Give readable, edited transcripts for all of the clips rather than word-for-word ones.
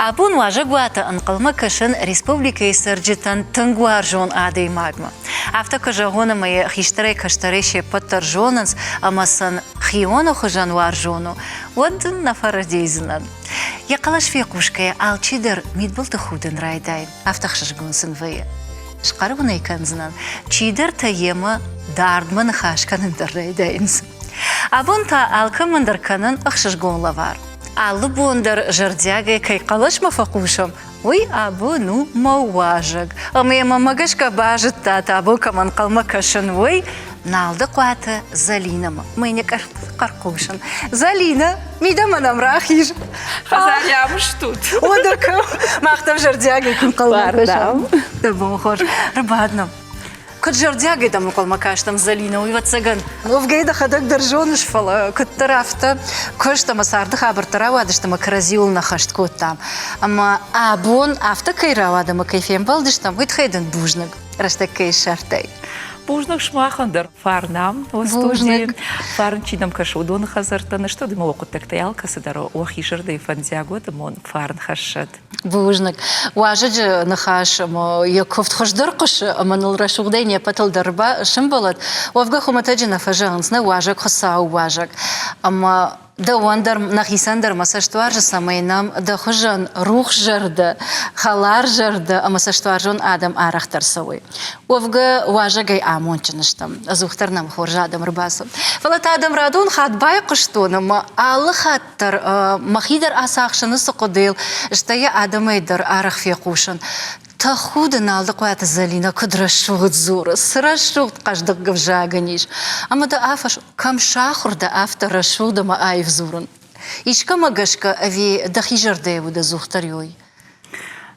Абун واجگوات انقلم کشن республика سرجتن تنگوار جون عادی ماگما. افتا کجاهون می خیشتره کشتریش پتر جوننس اما سن خیون خجانوار جونو ود نفر دیزنن. یقلش فی قوشکه آلچی در میدبلت خودن رایدای. افتا خشجگون سنویه. شقربون ایکنزنن. چی در تیما دارد من خاش کنن در رایداینز. Абун та алкамын дар канын ахшышгон лавар. Аллы бун дар жардяге кай қалыш мафақушам. Ой, абу ну мауажаг. Аме мамагашка бажит та абу каман қалма кашын. Ой, налды қуаты Залинама. Мэйне қарқушын. Залина, мидама намрахиш. Хазарямыш тут. Одыркам. Мақтам жардяге күн қалма кашын. Да bon хош. Рыбаднам. Кот жардяге там колма каштам Залина уйва цаган. Овгейда хадак держоныш фала. Кот тарафта кошта масарда хабар таравадышта макразиул нахашт кот там. Ама абун афта кайравада макайфем балдыштам. Уйт хайдан бужнак. Рашта кай шартай. Бужнак шмахандер фарнам в студии. Фарн чидам кашудон хазартаны. Что дымало кутектаял касадаро уахишерда и фандзяго дымон фарн хашат. Бужнак. Уажаджи нахаш яков тхождар куш аманул рашугдайне патал дарба шимбалат. Овга хуматаджи нафажансна уажак хасау уажак. Ама да вандер нахисандер масаштуаржа самайнам да хожан рух жарда халар жарда а масаштуаржон адам арахтар савой. Овга уажагай амончныштам. Азухтарнам хоржадам рбасу. Фалат адам радун хатбай куштонам аллы хаттар махидар асахшыны сокодел штая адамайдар арах фекушан. Та худын алды қуаты Залина кыдрашуғыт зуры, сырашуғыт қаждық гавжаганиш. Ама да афаш кам шахур да афта рашуғ да ма айв зурын. Ишка магашка ави да хижардеву да зухтар йой.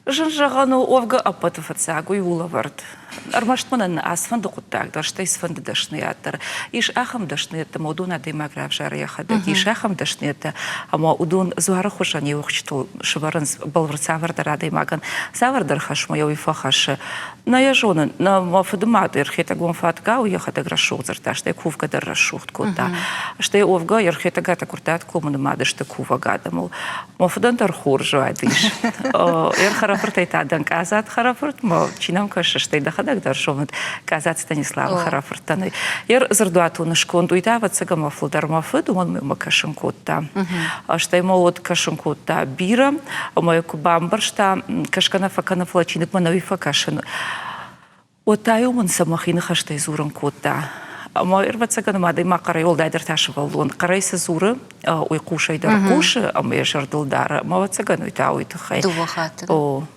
Жынжағану овга апатыф ацагу юлавард. Армаштманан асфан дұқыттақ, даштай сфан дашнияттар. Иш ахам дашниятта, ма удун адаймаграф жары яхада. Иш ахам дашниятта, ама удун зуары хушан еуқчту шыварын балвар савардар адаймаган. Савардар хашма яуи фахашы. На яжонын, на мафадымады ерхета гонфатгау яхада грашуғзар, даштай кувгадар рашуғт кота. Штай овга ерхета гата куртат комынымады, штай кувагадамыл. Мафадан тархур жуадыш. Харафыртайтадан казат харафырт, ма чинам кашы штай дахадак даршовнат казат Станислава харафыртаны. Ер зардуатуны шконду идават сага мафылдар мафы, думан мы кашын котта. Штай мовод кашын котта бира, мой кубамбар, шта кашкана факана флачинок манавифа кашын. Отаю ман самахины хаштай зуран котта. Ама ирватсаган мады мақарай ол дайдар ташывалуын. Қарайсы зуры, ой қушайдар қушы, ама ешардылдары. Маватсаган ойта ойтықай. Дува хатын.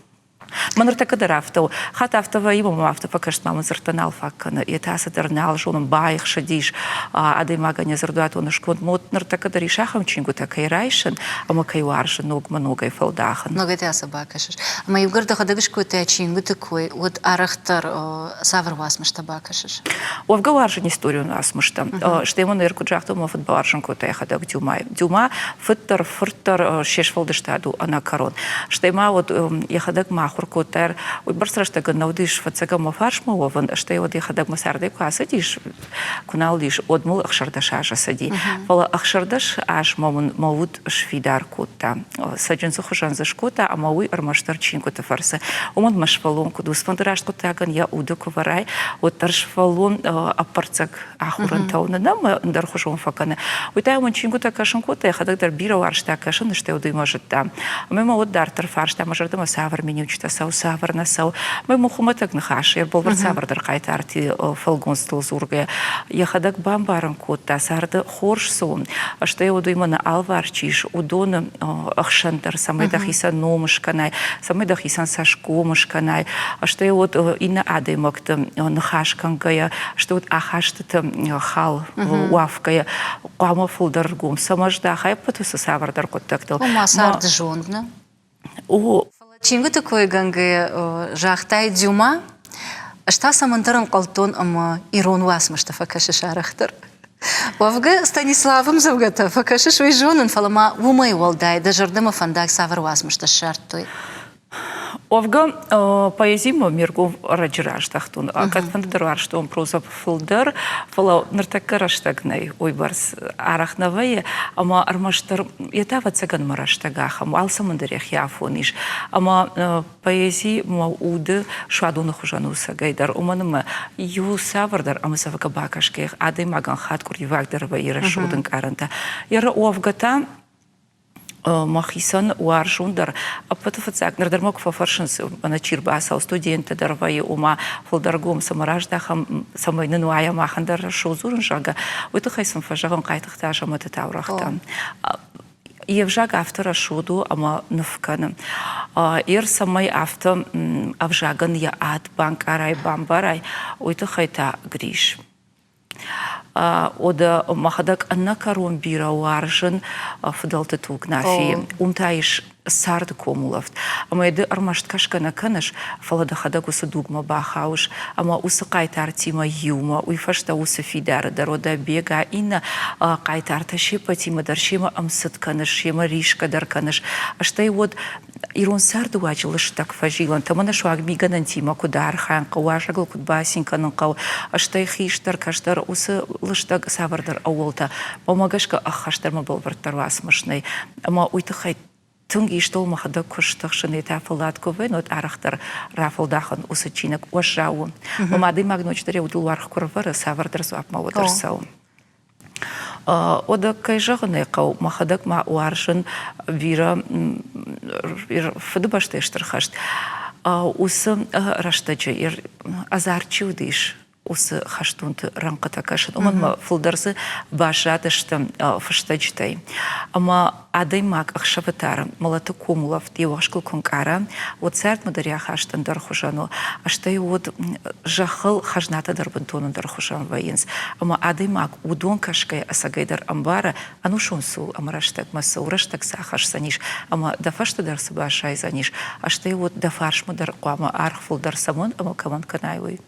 Маныр такадар автау. Хат автава имам автава каштмамын зыртанал факканы. Етасы дарнал жонын байық шадиш. Адай маганя зардуатуны шконд. Мотныр такадар ишахам чингу такай райшын, ама кайваршын ногай фалдахан. Ногай тяса бакашыш. Ама югарда хадагыш кутай чингу такой. Вот арахтар савр васмышта бакашыш. Овга варжын историю насмышта. Штемон эрку джахту мафат баржын кутай хадаг дюмай. Дюма фыртар шеш фалдыштаду ана корон. Штема вот яхадаг махур котер, ой барсрашта гнаудиш фацага мафарш мован, штай вот яхадаг масардай касадиш, куналдиш одмул ахшардашаша сади. Вала ахшардаш аш мамун мавут швидар кота. Саджинсу хушан зашкота, а мауи армаштар чинкота фарса. Оман машфалон кудус фандраш котаган я удуку варай, вот таршфалон апарцак ахуран таунанам дар хушон факана. Уйтай оман чинкота кашан кота, яхадаг дар бира варшта кашан, штай удуй мажетта. Мема вот дар тарфаршта мажарда масавар менючта сау савар насау. Мы мухуматак нахаш, я был савар дар кайтарти фалгон стол зурге. Яхадаг бамбаран кота, сарда хорш сон. Что я удуй мана алварчиш, удон ахшандар, самый дахисан номышканай, самый дахисан сашкомышканай. Что я вот инна адаймакта нахашкангая, что вот ахаштата хал уавкая, кама фулдаргум, самажда хайпатуса савар дар коттактал. Ума сарда жондна. Чингу такой ганга жахтай дюма, шта самантаран калтон ама ирон васмышта факаши шарахтар. Овга Станиславым завгата факаши швей жонын фалама умай волдай, да жардама фандак савар васмышта шартой. Овга поэзимо миргу раджраш тахтун. Как фандер что он проза филдер, фала нартакараштагней, ой барс арахнавая, ама армаштар ятава цаган мараштагах, ама алсамандерях яфониш, ама поэзии мауды швадуна хужануса гайдар, уманама ю савардар, ама савака бакашкех, ады маган хаткур ювагдерва ира шуден каранта. Яра овгата Махисан уаршундар, а потофацак нардермок фафаршинс на чирбаса студенты дарвай ума фолдаргом самараждахам самой нуая махандар шоузурн жага. Это хайсам фажаган кайтахташа мататаурахтан. Евжаг автора шуду ама навканым. Ир самой авто авжаган я ад банк арай бамбарай. Это хайта гриш. Ода махадак анна карон бира уаржен фдалты тугнафи умтаиш сард комулафт ама еды армашт кашкана канаш фалада хадак усы дугма бахауш ама усы кайтар тима юма уйфашта усы фидара дарода бега инна кайтарта шипа тима даршима амсыт канаш шима ришка дар канаш аштай вот ирон сарду вачилыш так фажилан тамана шуаг миганан тима кудар хан кавашагл кудбасин канан кав аштай хиштар каштар усы лыштаг савардар ауолта помагашка ахаштар мабал вартарвас машнай ама уйтахай Тунги штол махада куштахшины тафалат ковен от арахтар рафалдахан усачинак уашау. Мамады магночтаре удулварх курвара савардар суапма ударсау. Ода кайжаганы кау махадак ма уаршын вира фдбаштештархашт. Усы раштаджа ир азарчудиш. Усы хаштунты ранката кашын. Оман фулдарсы башатыштым фаштаджтай. Ама адай мак ахшаватара, малаты комулав, девашкал конкара, вот сэрт мадаря хаштан дархужану, аштай вот жахал хажната дарбантону дархужан военс. Ама адай мак удон кашкай асагайдар амбара, ану шонсу амараштак маса, ураштак сахаш саниш, ама дафашта дарсы башай заниш, аштай вот дафарш мадар куама архфул дарсамон, ама каман канайвай.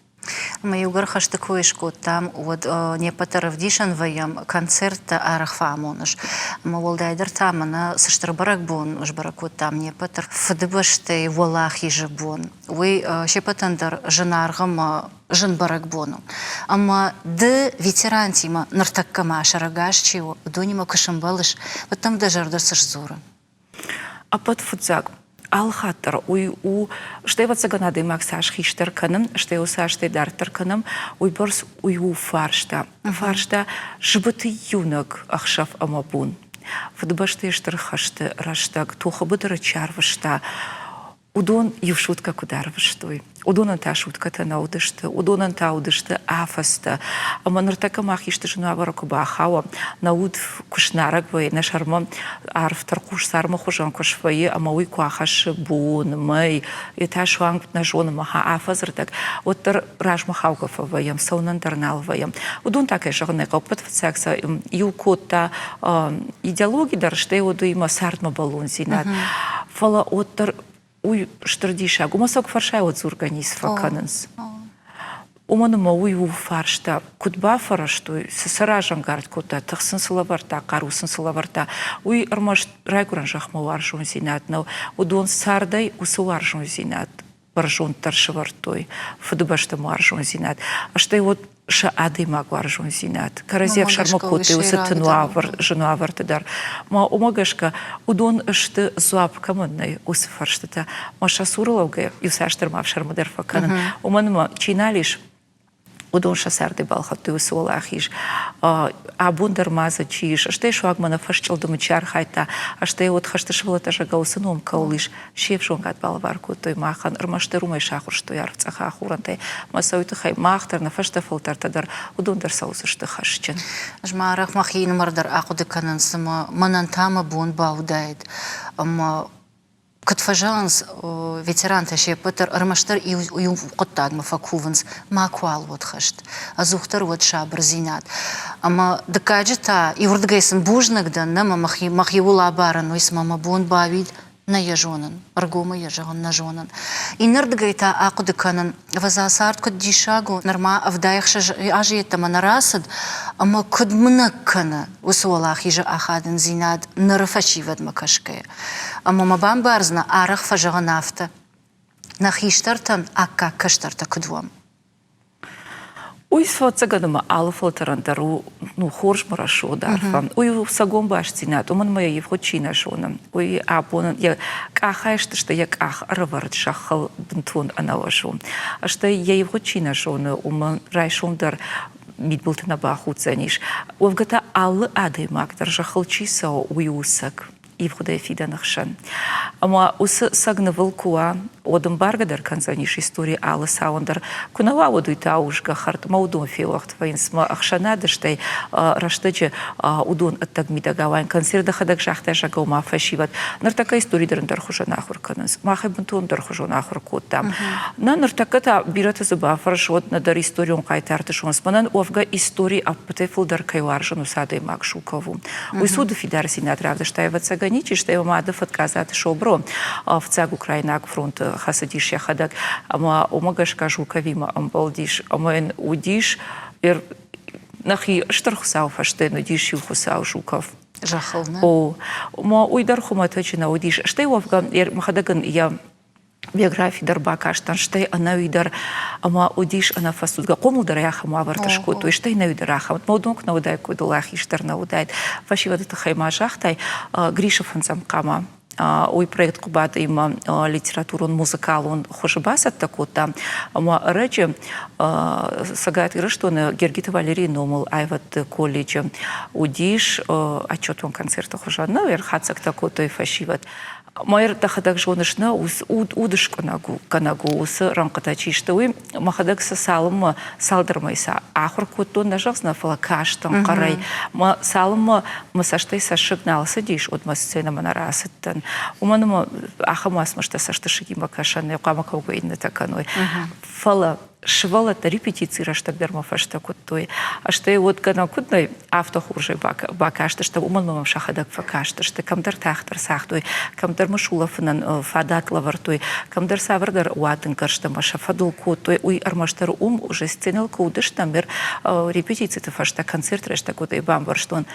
Мы югархаш такое шко там вот не потаравдишан ваям концерта арахфамоныш. Мы волдайдер там на саштарбарак бон уж баракут там не потар фдбаште волахи же бон. Вы шепатандар женаргам жен барак бону. Ама д ветерантима нартаккама шарагашчио донима кашамбалыш. Вот там даже ардасаш зора. А под фудзак. Алхаттар у штеваца ганады максаш хиштер каным, штеуса штей дартер каным, уй борс у фаршта. Фаршта жбыты юнак ахшав амабун. Вдбаште штер хаште раштак тухабыдара чарвашта. Удон юшутка кударваштой. Удонан та шутка-то наудышты, удонан та удышты афаста. Ама нартака махишты жена варакуба ахава, науд кушнарагвай, на шарма арфтар куш сарма хужан кушвай, ама уй куахаши бун, мэй, и та шуанг на жона маха афазртак, оттар раж махаугафаваям, саунандарналваям. Удон такая жагнека, опытвацакса, юкота идеологии дарште оду има сартма балун зинат. Фала оттар уй штрадиша, гумасок фаршай от зурганис факаненс. Уманыма уй у фаршта, кутба фараштой, саражан гард кота, тахсын сылаварта, карусын сылаварта, уй армаш райкуран жахма варжун зинат, но удон сардай усы варжун зинат, варжун таршевартой, фадубашта варжун зинат. А что и вот ша ады маг варжун зинат. Каразев шармакоты усы тынуавар, женуавар тыдар. Ма умагашка удон шты зуап камынной усы фарштата. Ма шасуралавга юсаштар мав шармадар факанын. Уманыма чиналиш удон шасарды балхатты усы олахиш. Абундар маза чиш. Аштай шуагмана фашчалдымы чархайта. Аштай вот хаштышвалата жагаусы ном каулиш. Шев жонгат балварку той махан. Армашты румай шахур, что ярцаха ахурантай. Масауйты хай махтар на фашта фалтартадар. Удон дар саусы шты хашчен. Жмарах махин мардар акуды канансыма манантама бун баудайд. Катфажанс ветеранта шепатар армаштар и уюкоттагма факуванс макуал вот хашт. Азухтар вот шабр зинат. Ама дакаджита и урдгайсан бужнагдан нама махиула баран уйс мама бун бавид на ежонан. Аргома ежаган на жонан. И нырдгайта акуды канан вазасарт код дишагу норма авдаихша ажиетама нарасад. Ама код мнаккана усуалах ежа ахаден зинат нарфашивад макашкая. Ама мабан барзна арах фажаганафта. нахиштартан акка каштарта кудвом. Уйс вот цагадама алфалтерандару, ну, хорш марашо дарфа. Уй сагом башцинат, уман моя евхочина шона. Уй апонан, я кахаешта, что я ках арвард шахал бнтун аналашу. А что я евхочина шона, уман райшон дар мидбулт на баху цениш. Увгата аллы адаймак, дар шахалчиса уйусак. И входя фида нахшан. Ама ус сагнавал куа одам баргадар канзаниш истории алла саундер кунава воду таушга харт маудон филахт вайнсма ахшанадыштай раштаче удон аттагмида гавайн концерда хадак шахта шагома фашиват нартака истории дар хужанахур канас махабунтон дар хужанахур котта на нартаката бирата забафар шот на дар историон кайтартышон спанан овга истории аптефл дар кайларжану садой макшукову уйсуду фидарсина травдыштай вацага что я мадов отказать шобро в цаг Украина фронт хасадиш я хадак ама умагаш кажу кавима амбалдиш амэн удиш нахи штрхсау фаштен удиш юхсау жуков Жахална. О ма уйдар хуматочина удиш что я вган махадаган я биографии дарбака штанштей она уйдар ама удиш она фастудга комулдар яха маварташку то что и на уйдараха модонк на удай кудулах иштар на удайт фашива это хайма жахтай Гриша фанзамкама ой проект кубата има литературон музыкалон хожебасат такота ама рече сагат ирештон Гергита Валерий номал айват колледж удиш отчетон концерта хожана верхацак такото и фашиват Майер тахадак жонышна удыш канагу усы ранкатачи штуи махадак салым салдырмайса ахыр коттон нажаксна фалакаштан карай ма салым масаштай сашыгналса диш от масцена манарасыттан уманыма ахамас мышта саштышыги макашан якамакауга инна таканой фала швалата репетиции раштагдар мафашта коттой а что и вот гана кудной автохуржи бакашта что уман шахадак факашта что камдар тахтар сахтой камдар машулафнан фадат лавартой камдар савардар уатын каршта маша фадул коттой уй армаштар уже сценил кудыш тамер репетиции фашта концерт решта котой бамбар что он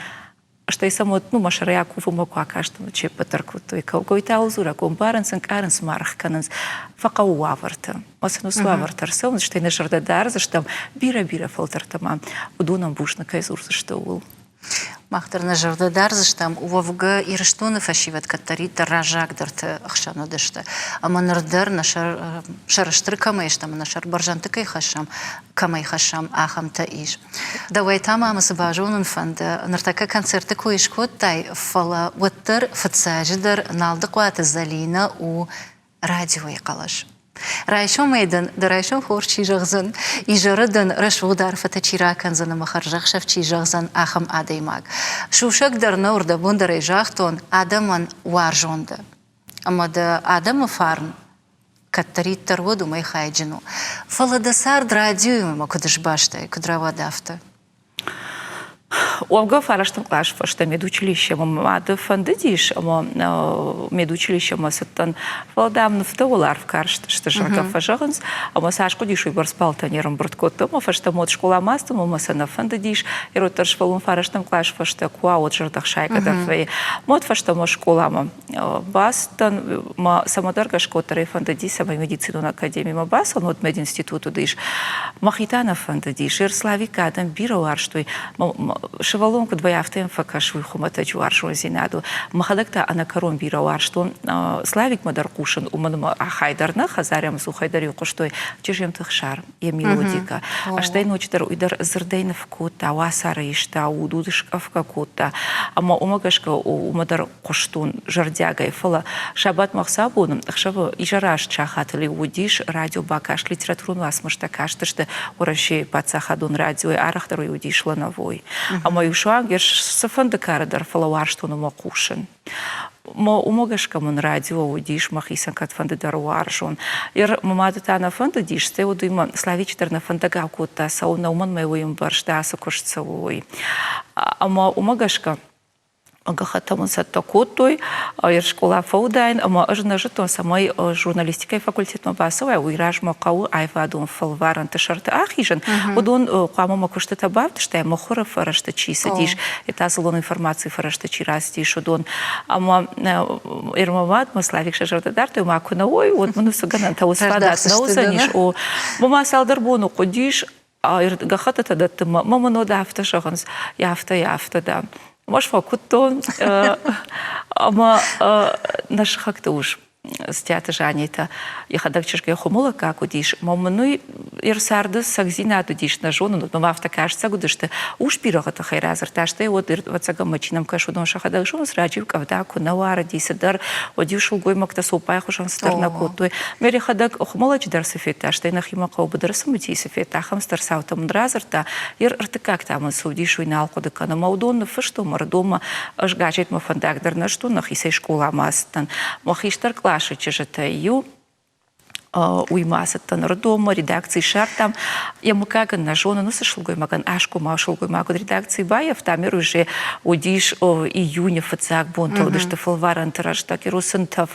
что и само ну машаря куфу макака что че патарку то и какой-то аузура компаренсен каренс марх каненс факауаварта осну свавартар сом что и на жардадар за что бира филтр тама удунам бушна кайзур за что ул Махтар на жардадар за что увавга и рештоны фашиват катарита ражак дарта ахшану дышта аманардар на шараштры камайш там на шар баржантыкай хашам камай хашам ахам таиш давай там амасы бажунун фанда нартака концерты коиш коттай фала ваттар фатсаждар налдык ваты залина у радио якалаш Райшон мейдан, да райшон хорчи жагзан, и жарадан рашвудар фатачира канзана махаржах шавчи жагзан ахам адаймаг. Шушак дар наурда бундар жахтон адаман варжонда. Ама да адама фарн, каттарит тарводу май хайджину. Фаладасар драдиуема кудыш баштай, кудрава дафта. Овга фараштан клаш фашта медучилище мамады фандидиш ама медучилище масаттан валдам нафтовалар в каршт что жарка фажаганс ама сашко дишу барспал танером браткотто ма фашта мод школа масту ма сана фандидиш и ротарш фалун фараштан клаш фашта куа от жартах шайка да мод фашта ма школа ма бастан ма самодарга шкотары фандидис ама медицину на академии ма басан от мединституту диш махитана фандидиш ирславика адам бировар что шевалонку двоявтем факашуй хумата жуаршо зинаду махадакта анакарон бирауар что славик мадаркушин уманма ахайдарна хазарям сухайдарю коштой чежем тахшар я мелодика а что ночтар уйдар зрдейнов кота авасара ишта удудышкавка кота ама умагашка умадар коштун жардяга фала шабат махсабун хшава ижараш чахатли удиш радио бакаш литературу асмашта кашта что ураши пацахадун радио арахтару удиш лановой а мою шагер сафанда карадар фалавар что на макушин мо умогашка мон радио удиш махисан кат фанда даруаржон ир мамада тана фанда диш сте удима славичтер на фандага кота сауна уман моим баршда сокошцовой ама умогашка гахатамын саттакоттой, школа фаудайн, ама ажна житон самой журналистикой факультет мабасова, уйраж макау айвадун фалваран ташарта ахижен, удон қамама куштата бавт, что я мохора фарашта чи сидишь, это салон информации фарашта чи растишь, удон, ама ирмават маславик шажарта дарты, маку на ой, вот ману сагана та усфадат на усаниш, о мама салдарбону ходишь, а гахата да ты мама но да автошаханс, яфта да. Маш факуттон, ама наш как-то уж с театра Жанита, я ходак чешка хомола как удишь, мама ну ирсарда сагзина удишь на жону, но мав такая же сагуда, что уж пирога-то хайразар, та что вот сагам мачинам кашу дон шахадак жону срачив кавдаку навара дисадар, одюшул гой макта сопай хушан старна коту, мери ходак хомола чдар сефета, что и нахима каубадар самути сефета, хам старсау там дразар та, ир как там судишь и налку дека на маудон, фашто мардома аж гаджет мафандак дарна что нахисей школа мастан, махиштар Лаша чижатаю, уймасаттан родома, редакции шартам. Я мукаган на жона, ну сошелгой маган ашку машелгой маган редакции баев, там уже удиш июня фацак бонтал, да что фалваран тараш так и русантав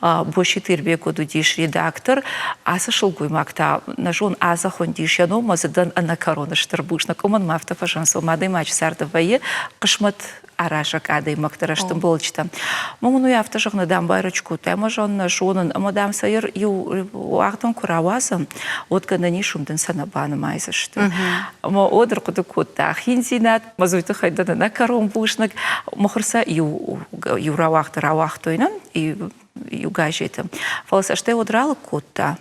боши тырбеку удиш редактор, а сошелгой магта на жон азахондиш я дома задан анакарона штарбушна коман мафта фашансо мадой мач сардавае кашмат араша кадай мактараштым болчта. Мамуну я автожагна дам байрачку, тема жон жонын, мадам сайыр ю уахтан куравасам, от канани шумдын санабана майзашты. Ма одыр куды кутта хинзинат, мазуйты хайдана на каром бушнак, махырса ю равахты равахтойнан, и ю гажеты. Фалсашты одрала кутта.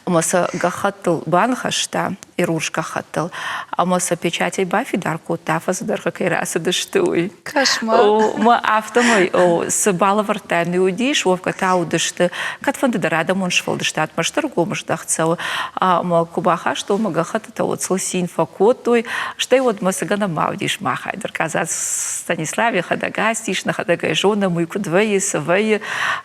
Амаса гахаттыл банхашта, и руш гахаттыл. Амаса печатей бафи дарку тафас дарка кайраса дыштуй. Кошмар. Ма автомой с балавартайны удиш, вовка тау дышты, катфанды дарада моншвал дыштат, маштаргу маждахцау. Ма кубаха, что ма гахатта та вот слсин факотуй, что и вот масагана мавдиш махайдер. Казац Станиславе хадагастиш, на хадагай жона, мыйку двое, савые,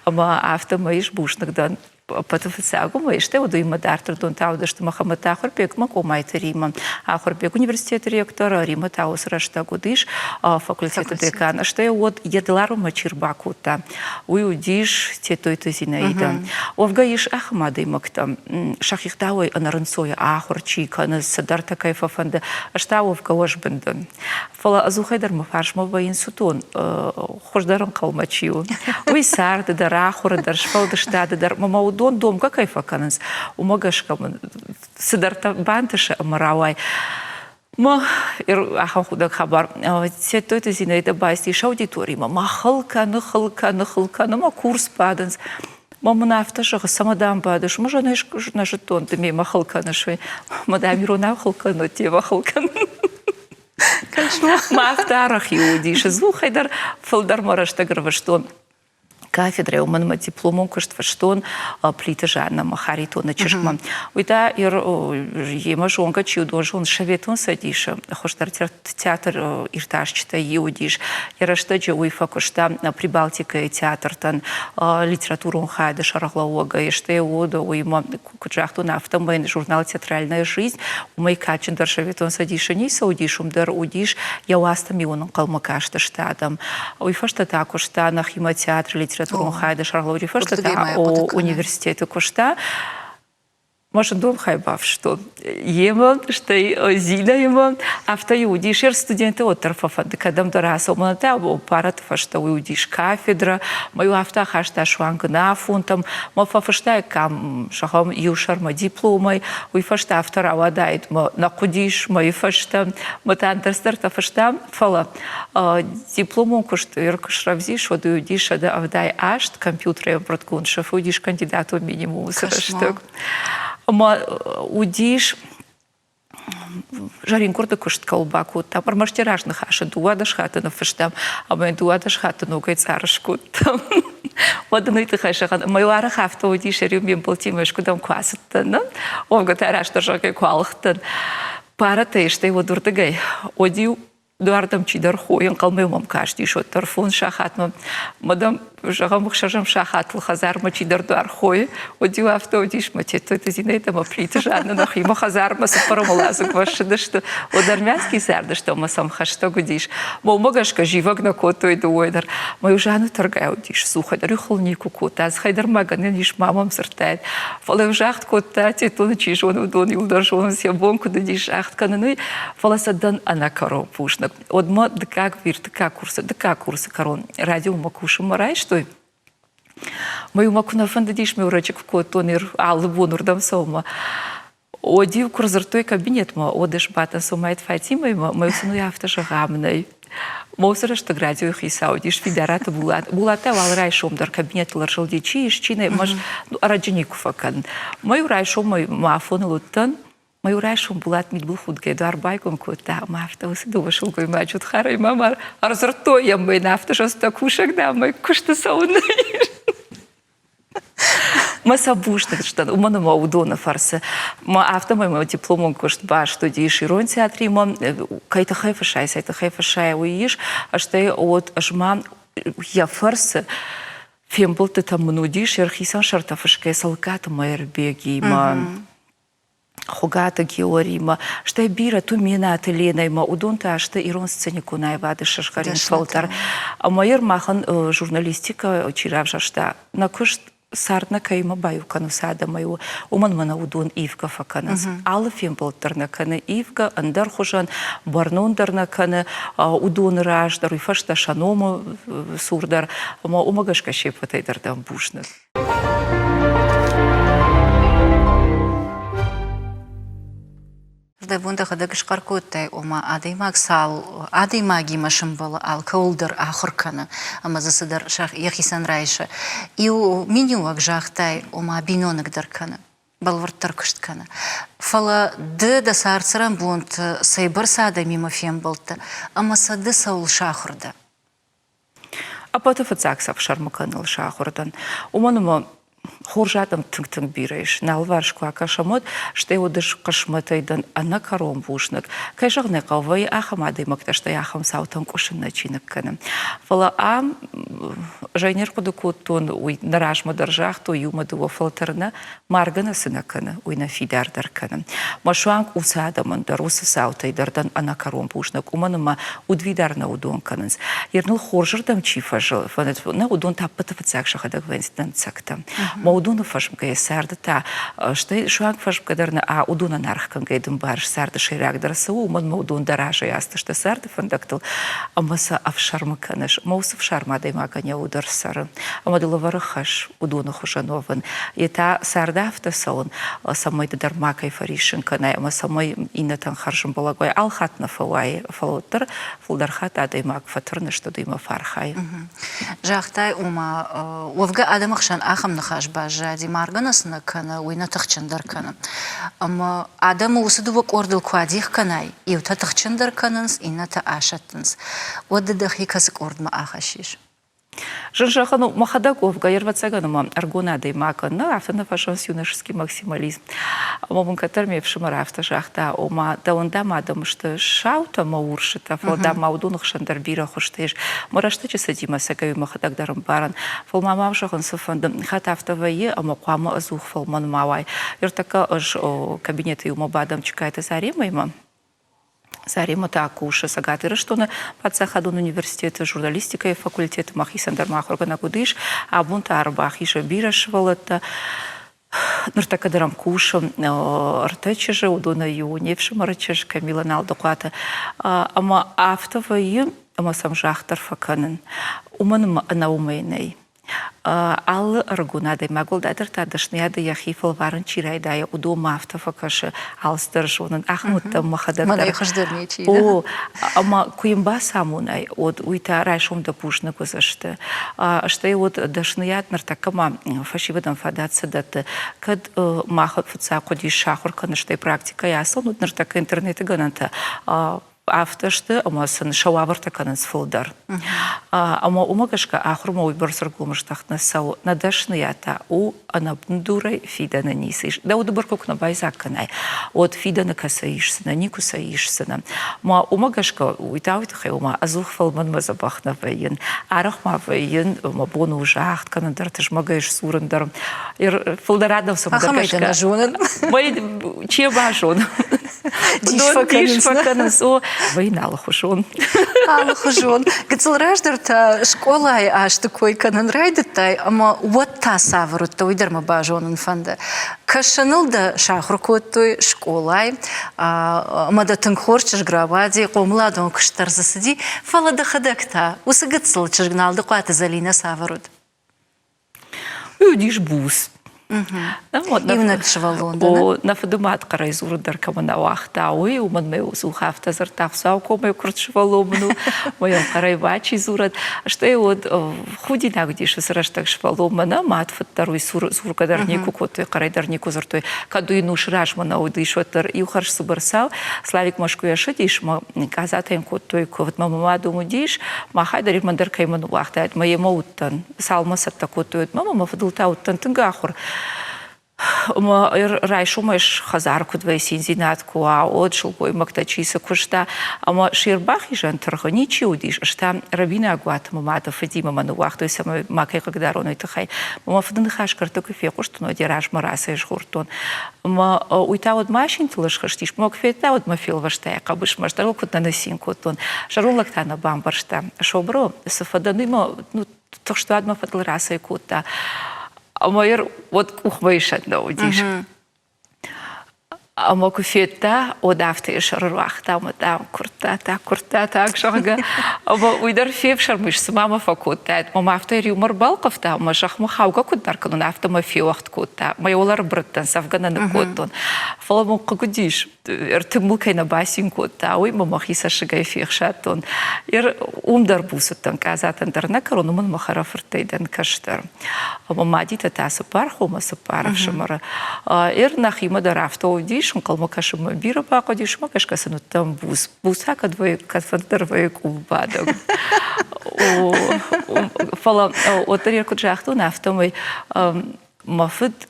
ма автомой жбушнак дан. Патофицагу мы что вот им дартер дон тау да что Махамад Ахурбек макомайта Рима Ахурбек университет ректора Рима тау срашта гудиш факультета декана что вот едлару мачирбакута уйдиш те той то зинаида овгаиш Ахмады макта шахихтауй анарынсоя Ахурчика на садарта кайфафанда аштау овгауш бендан фала азухайдар мафаршма баин сутон хождаран калмачиу уй сарды дар Ахур дар шфалдаштады дар мама дом какой факанс у магашкам сидарта бантыша маравай ма ахам худак хабар те той то зинаида басти аудитория махалка ма курс паданс мама нафташага самадам падыш можно на жетон ты ми махалка нашой мадам ирона халка но те махалка мафтарах иудиш зухайдар фалдар мараштагрва что кафедра у меня диплом кушт что он плита жанна махарито на чешман. Уйда ема жонка чудо жон шаветон садиша. Хоштар театр ирташ читай удиш. Я раштаджа уйфа кушта Прибалтика театр тан литературу хайда шараглауга и что уйда уйма куджахту нафтамайн журнал театральная жизнь. У моей качендар шаветон садиша не саудишум дар удиш. Я уастами он калмакашта штадам. Уйфа что так кушта на хима театр литературу Хайда Шарлоуди Фашта университета Кушта. Может, дом хайбав, что ема, что зина ема, а в той удишь студенты от торфа, декадам дораса, у меня там парат фашта удишь кафедра, мою автохашта швангна фунтом, мофа фашта кам шахам юшарма дипломой, уй фашта автора вадает, на кудиш, мои фашта, матантерстерта фашта, фала дипломом кушт иркшравзиш, воду удишь, да авдай ашт компьютером проткун, шаф удишь кандидату минимум срашток. Ма удиш жарин курда кушт колбаку там армаштираж на хаша дуадаш хата на фаштам а мы дуадаш хата ну гайцаршку там вот ну ты хаша мою арахафта удиш рюмим полтимешку там квасата ну он гатараш тоже как квалхтан пара ты что его дуртагай одил دوردم چی در خوین قلمم کاشتی شد ترفون شخات مدام جام خشجم شخات الخزار ما چی در دوار خوی و دیو افته و دیش ما چه تو تزینه تا ما پلیت جان نخی ما خزار ما سپرم لازم باشه داشت و در میانسکی سردشت ما سام خشتا گودیش ما مگش که جیوگ نکوتوی دوی در ما یو جانو ترگای دیش سوخه در خلنی کوکوت از خیدر مگانی نیش مامام سرتاد فلو جاخت کوتا تی تو چی جون دونی و در جون سی بونک دیش اخت کننوی فلسدن انا کارو پوشن od ma deka kurсы корон радио макушу марай что мою макуна фандадиш ми урачек котонер аллы бонурдам сома оди курзартой кабинет ма одеш бата сомайт фатима мою сыну яфташа гамной Мосера что радио хисаудиш фидерата булата валрай шомдар кабинет ларшалдичи ишчине маж раджинику факан мою рай шом мой мафон луттан Мою раньше была отмечена худкой дарбайком кота, мафта усидела шелкой мачут харай мама, а разортой я мой нафта что кушак да мой кушта сауна. Мы собушны что у меня маудона фарса, мы авто мой дипломом кушт баш что дишь ирон театре мам кайта хайфашай уиш, а что от ажма я фарса фембл ты там мнудишь, ерхисан шартафашкай салкат майер беги мам. Хогата Георгима, что я бира ту мина ателенайма, удонта, что ирон сценику найвады шашкарин фалтар. А майор махан журналистика чиравжа, что на кушт сардна кайма баю канусада мою, уман мана удон ивка факанас. Алла фемболтарна кана ивка, андар хужан, барнондарна кана удон раждар, и фашта шаному сурдар, ама умагашка шепатайдар дам бушнат. Да бунда хада гышкаркоттай ома адаймак сал адаймаги машимбала ал каулдер ахуркана ама засадар шах яхисан райша и меню акжахтай ома бинонок даркана балварттар кышткана фала да сарцаран бунт сайбар сада мимо фембалта ама сады саул шахурда А потом фацаксав шармаканал шахурдан уманума Хоржатам тынг-тынг бирайш, налваршку акашамот, что его дыш кашматайдан, а на кором бушнак. Кайжагне кавай ахамады макта, что я ахам саутан кошен начинок канам. Фала жайнер подукутон уй нарашма даржах, то юмадуа фалтерна, маргана сынакана, уй на фидар дарканам. Машуанг усадаман даруса саутайдардан, а на кором бушнак. Уманума удвидарна удон кананс. Ернул хоржардам чифажал, на удон таппата фацакшахадак венстан цактам. Маудуна фашмка сарда та что шуанг фашмка дарна а удуна нархкан гайдым барш сарда ширак дарсу ман маудун дараша яста что сарда фандактал амаса афшармаканаш маусов шармадай маганя ударсар амадыла варахаш удуна хушанован и та сарда автосон самой дармакай фаришин канай ама самой инатан харшим балагой алхатна фавай фалотер фулдархат адаймак фатерна что дыма фархай жахтай ума вовга адамахшан ахам нахаш бажа димарганасна кана уйна тахчандар кана ама адам усудувак ордыл квадих канай и ута тахчандар кананс ина та ашаттанс ода дахикасык ордма ахашиш Жажахану махадаков гаервацагану аргона даймакана автона фашонс юношеский максимализм мамун катерми в шамарафта жахта ома даунда мадам что шаута мауршита фалда маудунах шандарбира хоштеш мораштачи садима сакай махадак дарам баран фалмамам шахан сафандам хатафтавае амаквама азух фалман мавай иртака аж кабинеты умабадам чекает заримайма Зарима такуша сагатыра, что на подсахадун университета журналистика и факультета махисандар махоргана кудыш, а бунта арбах иша бирашвалата, нуртакадарам куша, артачежа, удона юневши марачеж, Камила налдоклата, ама автоваи, ама сам жахтар факанен, уман наумейней. Ал аргунадай магулдадыр тадышныяды яхифал варын чирайдая удо мафтафа кашы алстыршунын ахмутта махадактар. Мана яхаждырнечи, да? О, ама куимба самунай, от уйта райшумда пушны кузашты. Что и вот дашныяд нартакама фашивадан фадаться даты, кад махат фуца коди шахур каныштай практика ясал, нут нартака интернеты гананта. автошты, ама сын шауабырта канын сфылдар. Ама умагашка ахрума уйбарсыр гумыштахна сау надашны ята у анабндурай фидана нисиш. Да удубаркук на байзакканай. От фидана касаишсына, нику саишсына. Ма умагашка уйтавитхай ума азухфалман мазабахна вайын. Арахма вайын, ма бону ужахт канандар тажмагаиш сурандар. Ир фылдарадавсам Ахамайда на жонын. Май чеба жон. Диш факаныс. О, вайналы хушон. Алы хужон. Гыцылраждар та школай аш такой канан райдытай, ама вот та саврут, та уйдерма бажонын фанда. Кашаныл да шахрукоттой школай, ама да тыңхорчыш гравади, қомладон кыштар засыди, фала да хадакта, усы гыцыл чыжгналды қуаты залина саврут. Диш бус. Именно кшвалон, да? На фадумат карайзур даркама на вахта, ой, у мен меу сухафта зартав сауко меу крчваломну, моем карайвачи зурат. Что я вот худи нагдиш сраштак шваломна, мат фаттарой сур кадарнику котой карайдарнику зартой, каду и нуш рашмана удишотер и ухарш субарсал, славик машку я шедиш, ма казатаем котой ковт мама думу диш, махай дарив мандаркай ману вахта, моему уттан, салмасат такотой, мама фадулта уттан тынгахур. Райшу маш хазарку две синзинатку, а отшел бой мактачиса кушта, ама ширбах и жан торгоничи удиш, что рабина агуата мамата фадима мануах, то есть макай когда роной тахай, мама фадын хаш картофе кушта, но дираж мараса и жгуртон, ма уйта от машин тулаш хаштиш, мог фета от мафил вашта, кабыш маштару кут на насинку тон, шарулак та на бамбаршта, шобро сафаданыма, ну то что адма фадл раса и кута. А моер вот ухвейшат да удиш. А моку фета одафте и шарруах там курта так шага. А мо уйдар фев шармыш с мама факута. Мама автори умар балков там машах махауга кударка но автома февахт кута. Майолар браттан савгана на котон. Фаламу кагудиш. Эртымулкай на басин кута. Ой мама хиса шагай фехшатон. Ир умдар бусутан казатан дарна карон уман махарафртейдан каштар. А мама дита тасу парху маса паршамара. Ир нахима дарафта удиш. Шункал кашем бира пакодиш, макашка сану там буса кадвой кадфантарвой кубадок. Фала отарир куджахту нафтомой мафит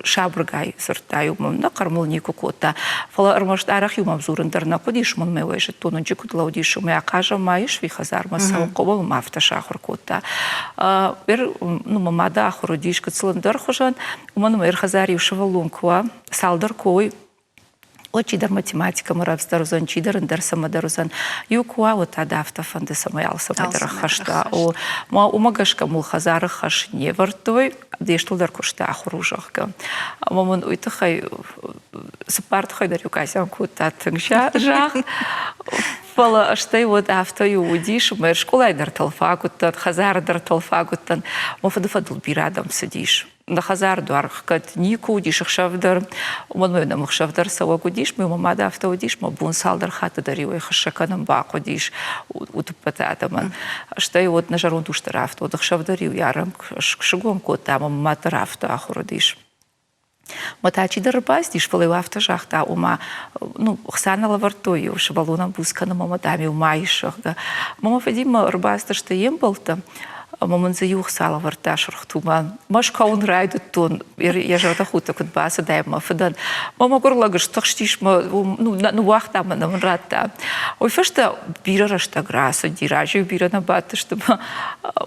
шабргай сортаю на кармалнику кота. Фала армашт арах юмам зурындар на кодиш мон мевайше тонунчи кудлаудиш ме акажа маиш вихазар масал кобал мафта шахр кота. Бер ну мамада ахрудиш кцландар хожан мон мер хазари шавалунква салдар кой Очидар математика муравстарузан чидар дар самадарузан юкуа вот адафта фанде самаял самадар хашта о ма умагашка мул хазар хаш не вартой дештул дар кушта ахружахка мамон уйтахай спарт хайдар юкасян кута тыңша жах фала аштай вот авто юдиш мер школа дар талфакуттан хазар дар талфакуттан мофадфадл бирадам сидиш на хазар дуарх кат нику дишх шавдар мон мена мухшавдар савагудиш мы мамада автодиш ма бун салдар хата дариой хашаканам бакудиш утупататаман что и вот на жарун туштарафт вот шавдарил ярам шигом кота мама тарафта ахурдиш Матачи дарбаздиш фалай автожахта ума ну хсанала вартою шабалунам бускана мамадами умайшага мама фадима рбаста что ембалта Мамон заюх сала варташ рхтума. Маш каун райду тон. Я же атахута кут баса дайма фадан. Мама горлагаш тахштиш ма ну вахта ма на мрата. Ой фашта бира рашта граса диражи бира на бата что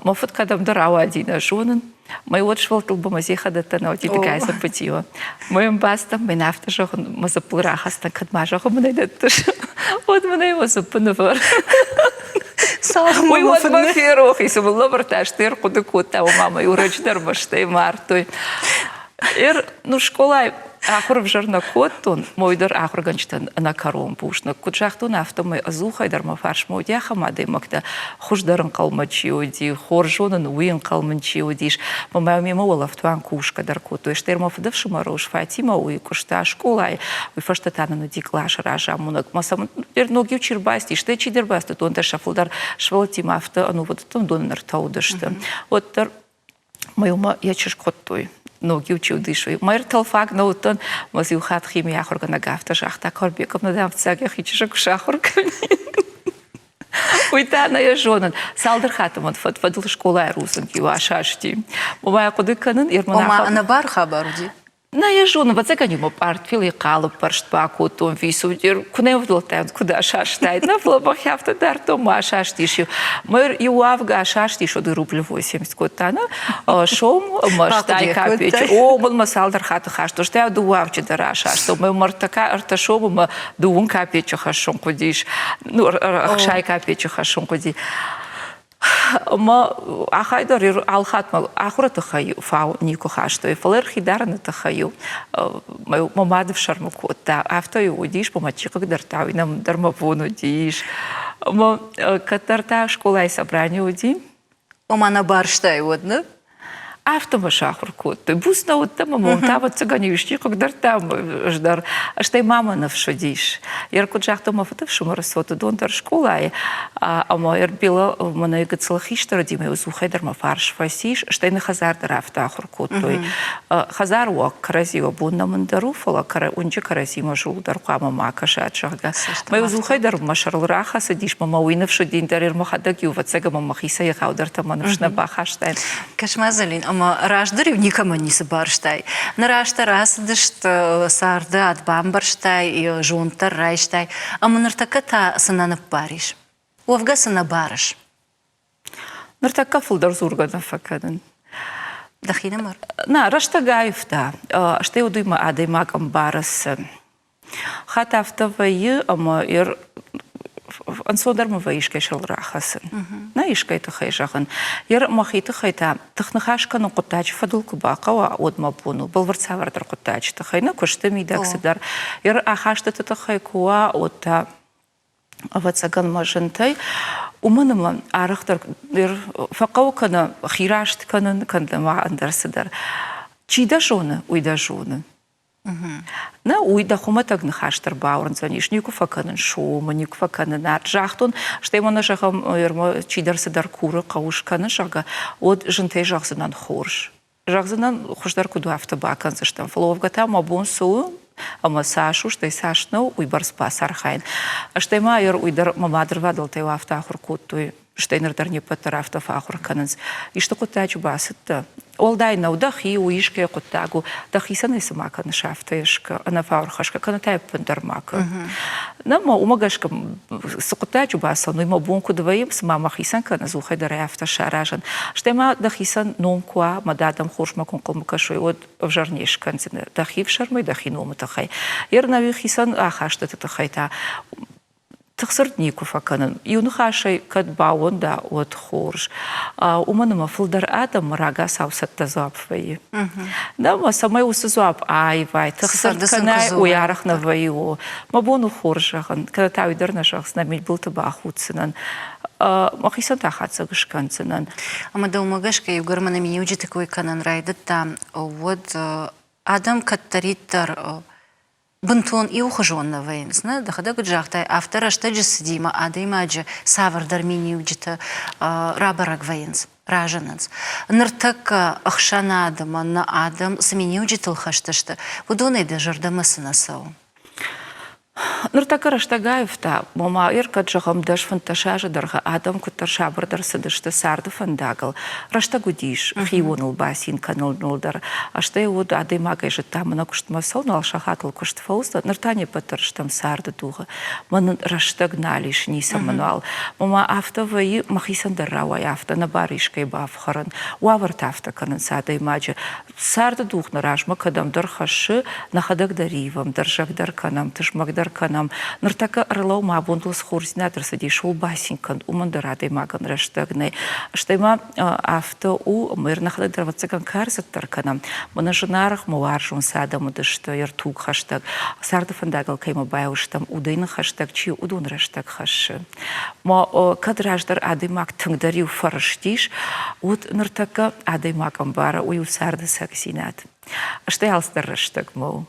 ма фат кадам дарава один жонен. Мой вот швалтл бамазеха дата на оти такая запатила. Моем бастам мы нафта жох ма запураха ста кадмажах ма найдет. Вот ма его запунавар. Ой, вот маферох, если был лабортаж, ты куда кота у мамы, уроч дарбаштай мартой. Ну школа ахур в жарна коттон, мой дар ахур ганчтан на кором пушна. Куджахтун автомой азухай дар мафарш мой дяха мадей макта хуждаран калмачи оди, хоржонан уин калмачи одиш. Мама мимо лафтуан кушка дар коту. Эштер мафдав шумарош Фатима уи кушта школа. Уи фаштатана на диклаш ража мунак масам ноги учирбасти. Что чидербасти тон дар шафулдар швалтима авто, ну вот там донор таудашта. Вот дар моюма я чешкоттой. ноги учудишуй. Мэр талфак ноутон мазиухат химия хоргана гафта шахта корбеков надам цагя хичшак шахурками. Уйта я жонан. Салдыр хатымын фадыл школа русым кивашашти. Моя кудыканын ирмана. Ома анабар хабаруди. Я жонан вацаганюма портфели калып парштпаку том висудер. Куне вдолтаем куда шаштайт. На флобах яфта дар тома шаштишью. Мэр юавга шаштишу до рубль 80 котана. Шом маштай капич. О, мол салдыр хаты хашто. Что я дуавчи дара шашто. Мы мартака арташом мы дуун капич хашон кудиш. Ну шай капич хашон куди. ما أخايدر الخات ما آخر تخيو فاو نيكو خاشتوي فلر خيدارن تخيو ما ماد في شرم كوتا أفتوي وديش بما تشيك درتاوي نم درما بونو ديش ما كترتا شكولا يسبراني ودي Ома анабар штай водны. Автома шахр кот. Бусна вот там монтава цыганишки, когда там ждар. А что и мама навшодишь. Я кот жахтома фотов шумарасота донтар школа. А моя била мана игацлахи что родимый узухайдар мафарш фасиш. Что и на хазар драфта ахр кот. Хазар уак каразио бунна мандаруфала кара унче каразима жулдар кама макаша чага. Мой узухайдар машарл раха садиш мама уинавшодин дарир махадаки увацега мама хиса я хаудар там манавшна бахаштайн. Кашмазалин. Ама раждыр никому не собарштай. На рашта раз дышт сарда от бамбарштай и жунтар райштай. Ама нартака та сананып бариш. Уавга санабарыш. Нартака фулдар зургана факадын. Дахина мар. На рашта гаевта. Что я думаю, адаймакам барас. Хата автовые, ама ир ансодар мы воишкой шел рахасын. На ишкой то хайжахын. Яр махиты хайта. Тахнахашка на кутач фадул кубакава от мапуну. Балварца вардар кутач. Тахайна кушты мидак сидар. Яр ахашта то хайкуа от авацаган мажентай. Уманама арахтар яр факау кана хирашт канан кандама андар сидар. Чида жона, уйда жона. На уйда хуматаг на хаштар баурн звонишь нику факанен шома нику факанен арджахтон что ему на жахам ермо чидарсы дар кура каушканы жага от жентей жахзынан хорш жахзынан хошдар куду автобакан заштам фловга там абон су ама сашу что и сашно уйбар спас архайн что ема ер уйдар мамадр вадал тей автохор кутуй что и нардар не патарафтов ахор каненс и что кутачу басыта Олдай на удахи уишке кутагу дахиса не самака на шафтешка на фаурхашка канатай пандармака. Нама умагашка сукутачу баса но има бунку двоим с мама хисанка на зухайдара автошаражан. Штема дахисан нонкуа мададам хоршма конкомкашой от в жарнешкан дахи в шармой дахи номатахай. Ернави хисан ахашта тахайта. تخسرتنيكو فكانن يونخاشي كتباون دا от хорш уманама фулдар адам рага саусат тазап фаи да ма самай усазап ай вай тخسرتканай уярах на вайо мабону хоршахан когда та уйдерна шахс на мил был таба хутсынан махисан тахацагышканцынан Ама да умагашка югармана ми уджи такой канан райдат там вот адам каттаритар Бунтон и ухожен на вейнс, да, когда гуджахтай, автора что же сидима, а да имаджи савар дармини уджита рабарак вейнс, ражананс. Нартак ахшана адама на адам самини уджитал хашташта, удоне да жардамасы насау. Нартакара штагаевта, мама ирка джахам даш фанташажа дарга адам кутар шабар дарсадышта сарды фандагал. Раштагудиш, хионул басин канул нолдар. А что его ады магай же там на кушт масол, на алшахатл кушт фауста, нартане патарш там сарды дуга. Ман раштагналиш ни самануал. Мама автовые махисан даррауай авто на баришкой бавхаран. Уаварт авто канансада имаджа. Сарды дух на ражма кадам дархаши на хадак даривам, даржак дарканам, тышмагдар канам нартака рылау ма бундус хорснатор сади шул басинкан умандарады маган раштагнай штайма авто у мирнахлы дравацакан карсаттар канам мана жынарах муаржун садамы дышты яртуг хаштаг сарды фандагал кайма байуштам удайны хаштаг чи удун раштаг хашы ма кадраждар адымак тыңдариу фарыштиш вот нартака адымакам бара ую сарды саксинат штай алстар раштаг мау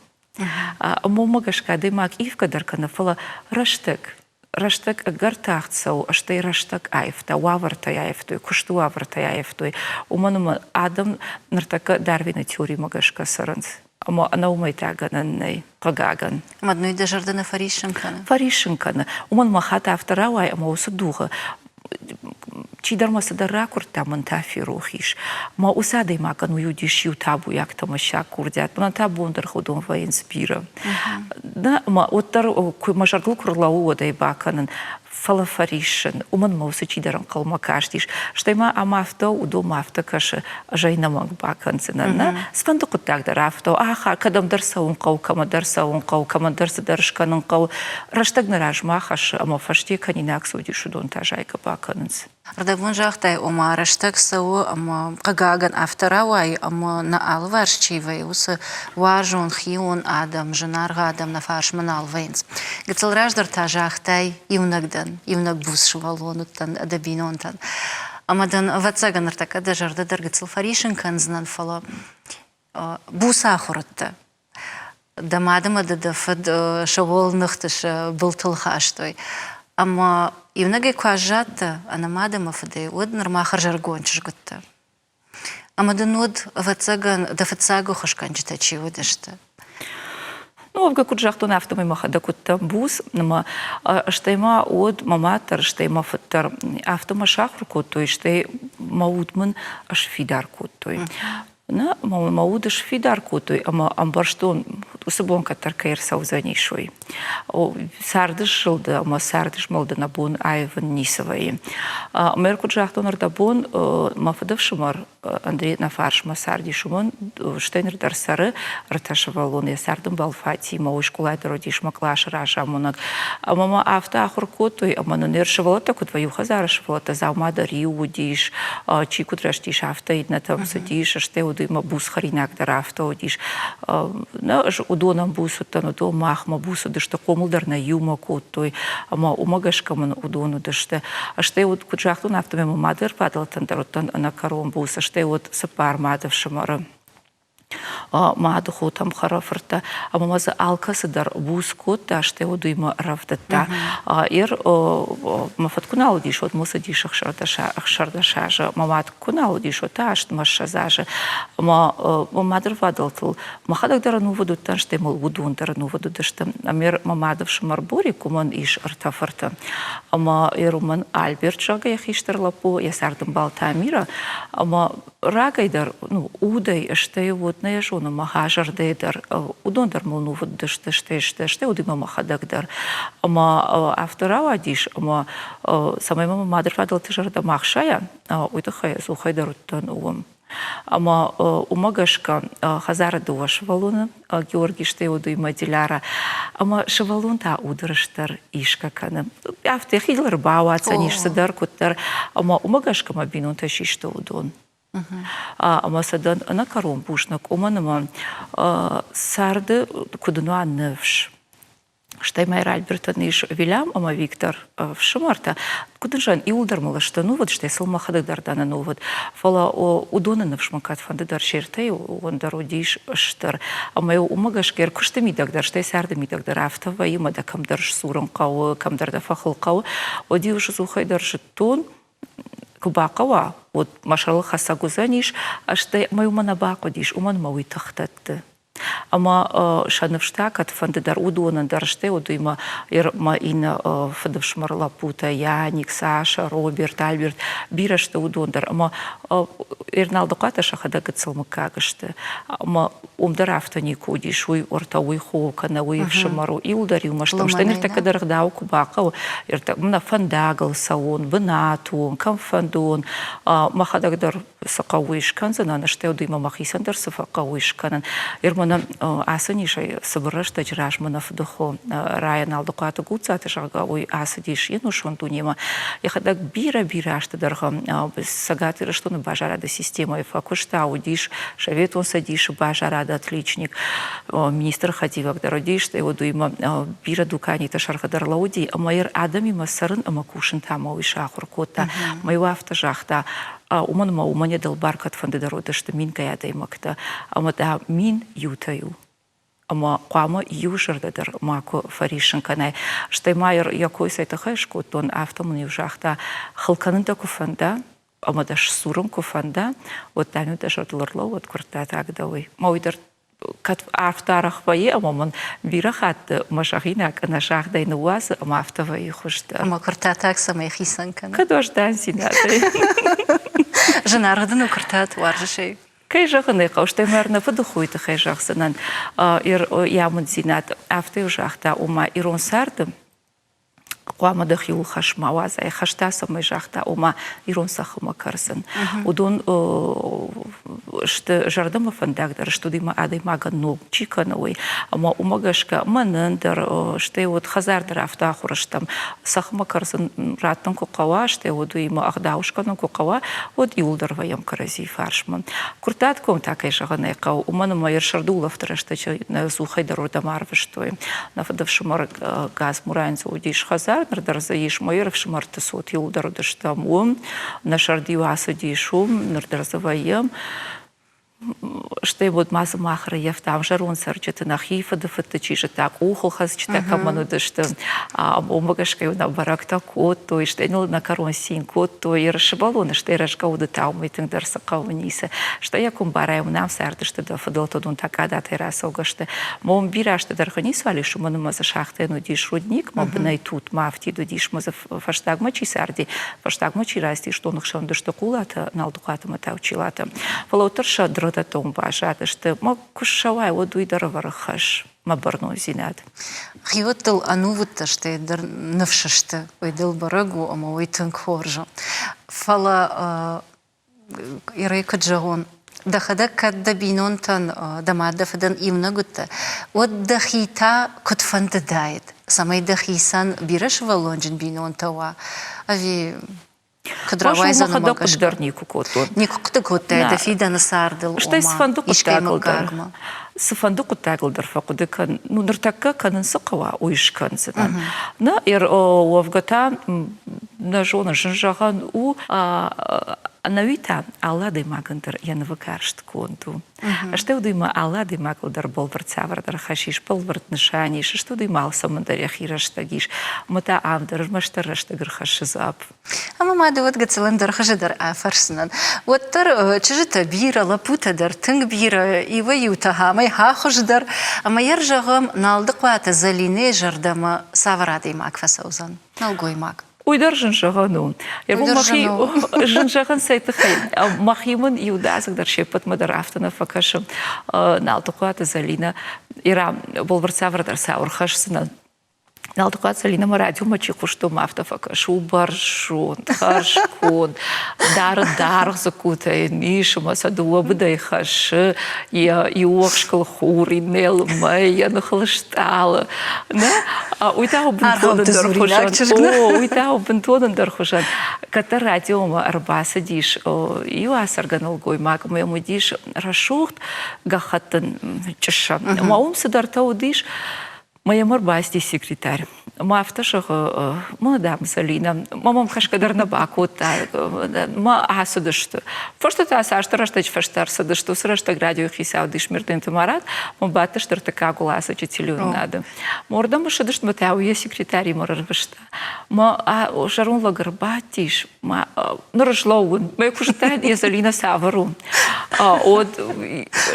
Момагашка дымак ивка даркана фала раштек раштак агартахцау, аштай раштак айфта, уавартай айфтой, кушту авартай айфтой. Уманума адам нартака Дарвина теория магашка саранц. Ама она умайтагананной, кагаган. Мадной дежардена фаришенкана. Фаришенкана. Уман махата авторауай, ама усадуха. Чидармаса да ракурта мантафи рухиш. Ма усадai мака ну юдиш ютабу як тамаша курдят. На табу он дърходом воен спира. Да, ма оттар мажаргл курлау одай баканан. Фалафаришен, уман маусы чидарам калмакаштиш. Штайма амафто удом авто каша жайнамак баканцена. Спандуку так дарафто. Аха, кадам дарсаун кау, кама дарсаун кау, кама дарса даршканан кау. Раштаг наражмахаш, ама фашти канинак судиш удон тажайка баканц. Радагун жахтай ома раштаг сау ама кагаган авторауай ама на алваршчивай усы важун хиун адам женарга адам на фаршман алвайнс. Гацел раждар та жахтай ивнагдан, ивнаг бус швалонуттан адабинонтан. Амадан вацаган артака да жарда дар гацел фаришенкан знан фала бус ахуратта. Дамадама да фад шавол нахташ бултылхаштой. Ама ивнаге кважата, анамадама фаде од нормахар жаргончиш гутта. Ама данод вацаган да фацаго хашканчита чиводешта. Ну, авга куджахтун автомой махада кутта бус, нама штайма од маматар, штайма фаттар автома шахру куттой, штай маудман аш фидар куттой. На маудаш фидар куттой, ама амбарштон усабон катаркаир саузанишой. Сардыш жылда, ама сардыш малда набун айван нисавай. Мэр куджахтун ардабун мафадав шумар Андрей Нафаршма сарди шуман штайнер дарсары арташавалун я сардым балфати мауш кулайда родиш маклаш раша монак. Мама авто ахур куттой, ама нершавала так твою хазарашавала заумада риу диш, чику траштиш авто идна там садиш, штэ удыма бус харинак дар авто диш. На удонам бусу тану до махма бусу дышта комулдар на юма куттой, ама умагашкаман удону дышта. Штэ уд куджахтун автоме мамадыр падал тандаротан на каром буса. Штэ вот сапар мадав шамара. Маду хотам харафарта, ама маза алкасы дар бускот, а штэ вот дуйма равдата. Ир мафат кунал диш, вот муса диш ахшардашажа, мамат кунал диш, вот ашт машазажа. Мамадыр вадалтыл, махадак дарану воду тан, штэ мол вудун дарану воду дашта. Амир мамадав шамарбори, куман иш артафарта. Ама ируман Альберт жага яхиштар лапу, ясардым балта амира, ама рагайдар, ну, удай, штэ вот на яжуна махажар дейдар, удондар молну вот дашта, штэ удима махадагдар. Ама авторава диш, ама самай мама мадыр вадал тижарда махшая, уйдахая зухайдаруттан уам. Ама умагашка хазара дуаш валуна, Георгий штэ удима диляра, ама шавалун та удрыштар ишка кана. Авте хилар бауа цаниш садар куттар, ама умагашка мабинун ташишта удон. Ама садан на каром пушнак, уманама сарды кудуна невш. Штай майр Альберта ниш Вилям, ама Виктор в Шамарта, кудынжан и удармала, что ну вот, штай салмахады дардана, ну вот, фала удона невшмакат фанды дар шертай, он дародиш штар, ама ю умагашкер кушты мидагдар, штай сарды мидагдар автова, има да камдар суран кау, камдар да фахал кау, оди уж зухай дар житон, кубакава, вот машалла хасагузаниш, а что мою манабаку диш, уман мауи тахтатты. Ама шанывштак от фандедар удона дарште удуйма ма ина фадавшмарла пута Яник, Саша, Роберт, Альберт бираште удондар. Ама ирналдуката шахада гацалмакагаште. Ама умдар автонику диш уй орта уй хокана уй шамару и ударил маштам. Что нирта кадаргдау кубакау ирта мна фандагал саон, бенатун, камфандон, махадагдар сакауишкан занана ште удуйма махисандар сафакауишканан. Ирмана асанишай собраш тажраш манав дохо райан алдукату гуцаты жага уй асадиш ену шонтунема. Я хадак бира что дарга сагатыра что на бажарада система и факушта удиш шавет он садиш бажарада отличник министр хативак дародиш что его дуйма бира дукани ташархадар лауди амайр адами масарын амакушин тама уй шахур кота мою автожахта уманма умане дал баркат фандедарода что мин каята имакта амада мин ютаю Ама қуамы южырдыдыр маку фаришын канай. Штай майыр якой сайтахайшку, тон автомын южақта хылканын да куфанда, ама даш сурым куфанда, вот тану да жадылырлы, вот курта тагдауи. Мауйдыр кат автарах вайы, ама мын бирахат машахинак на шахдайны уазы, ама автовайы хушты. Ама курта так самай хисан кана. Кадождан синады. Жынарғыдын укуртат варжышай. Кай жағын еқа, ұштай мәрні фыдықойды қай жақсынан ямын зинат авты жақта ума ирон сарды, қуамадық юл хашма вазай, хашта самай жақта ума ирон сақыма карсын. Удон шты жардыма фандагдыр, шты дыма адаймага ну чикановой, ама умагашка манындыр, шты вот хазардыр авта ахурыштам, сақыма карсын раттын куқава, шты вот дыма ағдаушканын куқава, вот юлдар ваям карази фаршман. Куртат ком такай жағын еқа, уманы майыр шардулавтыр, шты сухайдар урдамарвы штой. Нафадав шумар газ муранцы удиш хазар, нырдар заиш майыр шумарты сот юлдар удыштам ум, на шардивасы дишум, нырдар заваем, что вот маза махра я в там жарон сарчета на хифа да фатачи же так ухал хазчета каману да что умагашка на барак такот то и что на корон син кот то и расшибалона что и рашкауда там и тендар сакавниса что я кумбараем нам сарда что да фадал то дун такада терасога что мом бира что дархани свали что мы маза шахты ну диш рудник мом бнай тут мафти до диш маза фаштаг мачи сарди фаштаг мачи расти что нахшан да что кулата на алдуката мата училата волотерша да том бажаты, что ма кушавай вот уйдаровар хаш ма барну зинат. Хиотыл анувыта, что эдер навшашты, уйдыл барагу, ама уйтын хоржа. Фала ирайка джагон. Дахада кадда бинонтан дамада фадан имнагута. Вот дахита кутфандадает. Самай дахисан бираш валонжин бинонтава. Ави кадровай за намагашка. Никукты кутта, это фида на сардыл. Что из фандуку таглдар? С фандуку таглдар факуды кан, ну нартака канын сақава уишканцынан. На ир уавгата на жона жынжаған у навита аллады магандыр янвы каршт конту. Что удыма аллады маглдар болбарцавардар хашиш болбарт нышани, что удыма алсамандар яхираштагиш, мата амдар маштараштагр хашизап. Ама мады вот гацеландар хажадар афарсынан. Вот тар чижита бира, лапутадар, тынг бира, и ваюта хамай хахождар. Ама яр жағым налдықвата залине жардама саварадый мак фасаузан. Налгой мак. Уйдар жынжағану. Ербу жынжаған сайты хай. Махимын иудазығдар шепат мадар автана факашым налдықвата залина. Ира болбарцавардар саур хашсынан. Налдықвата залина ма радио мачи хуштум автофака. Шубаршун, хашкун, дар закутай, нишма садуа быдай хашы, и уақшкал хури, нел май, я нахлыштала. Уйтау бентонандар хушан. Уйтау бентонандар хушан. Ката радио ма арбаса диш, и уасарганал гой мак, ма диш рашухт гахаттан чаша. Ма умсадартау диш, моя марбасти секретарь. Ма автошығы мадам Салина, мамам хашкадар на баку, ма асудышты. Фошты та асаштыраштач фаштарсадышты, сырашта градио хисау дишмирден тамарат, ма батыштыр така гуласа четилюн надо. Морда мышадышты матау я секретарь марарвышта. Ма жарун лагарбатиш, ма норашлоуын, ма кушатает я Салина савару. От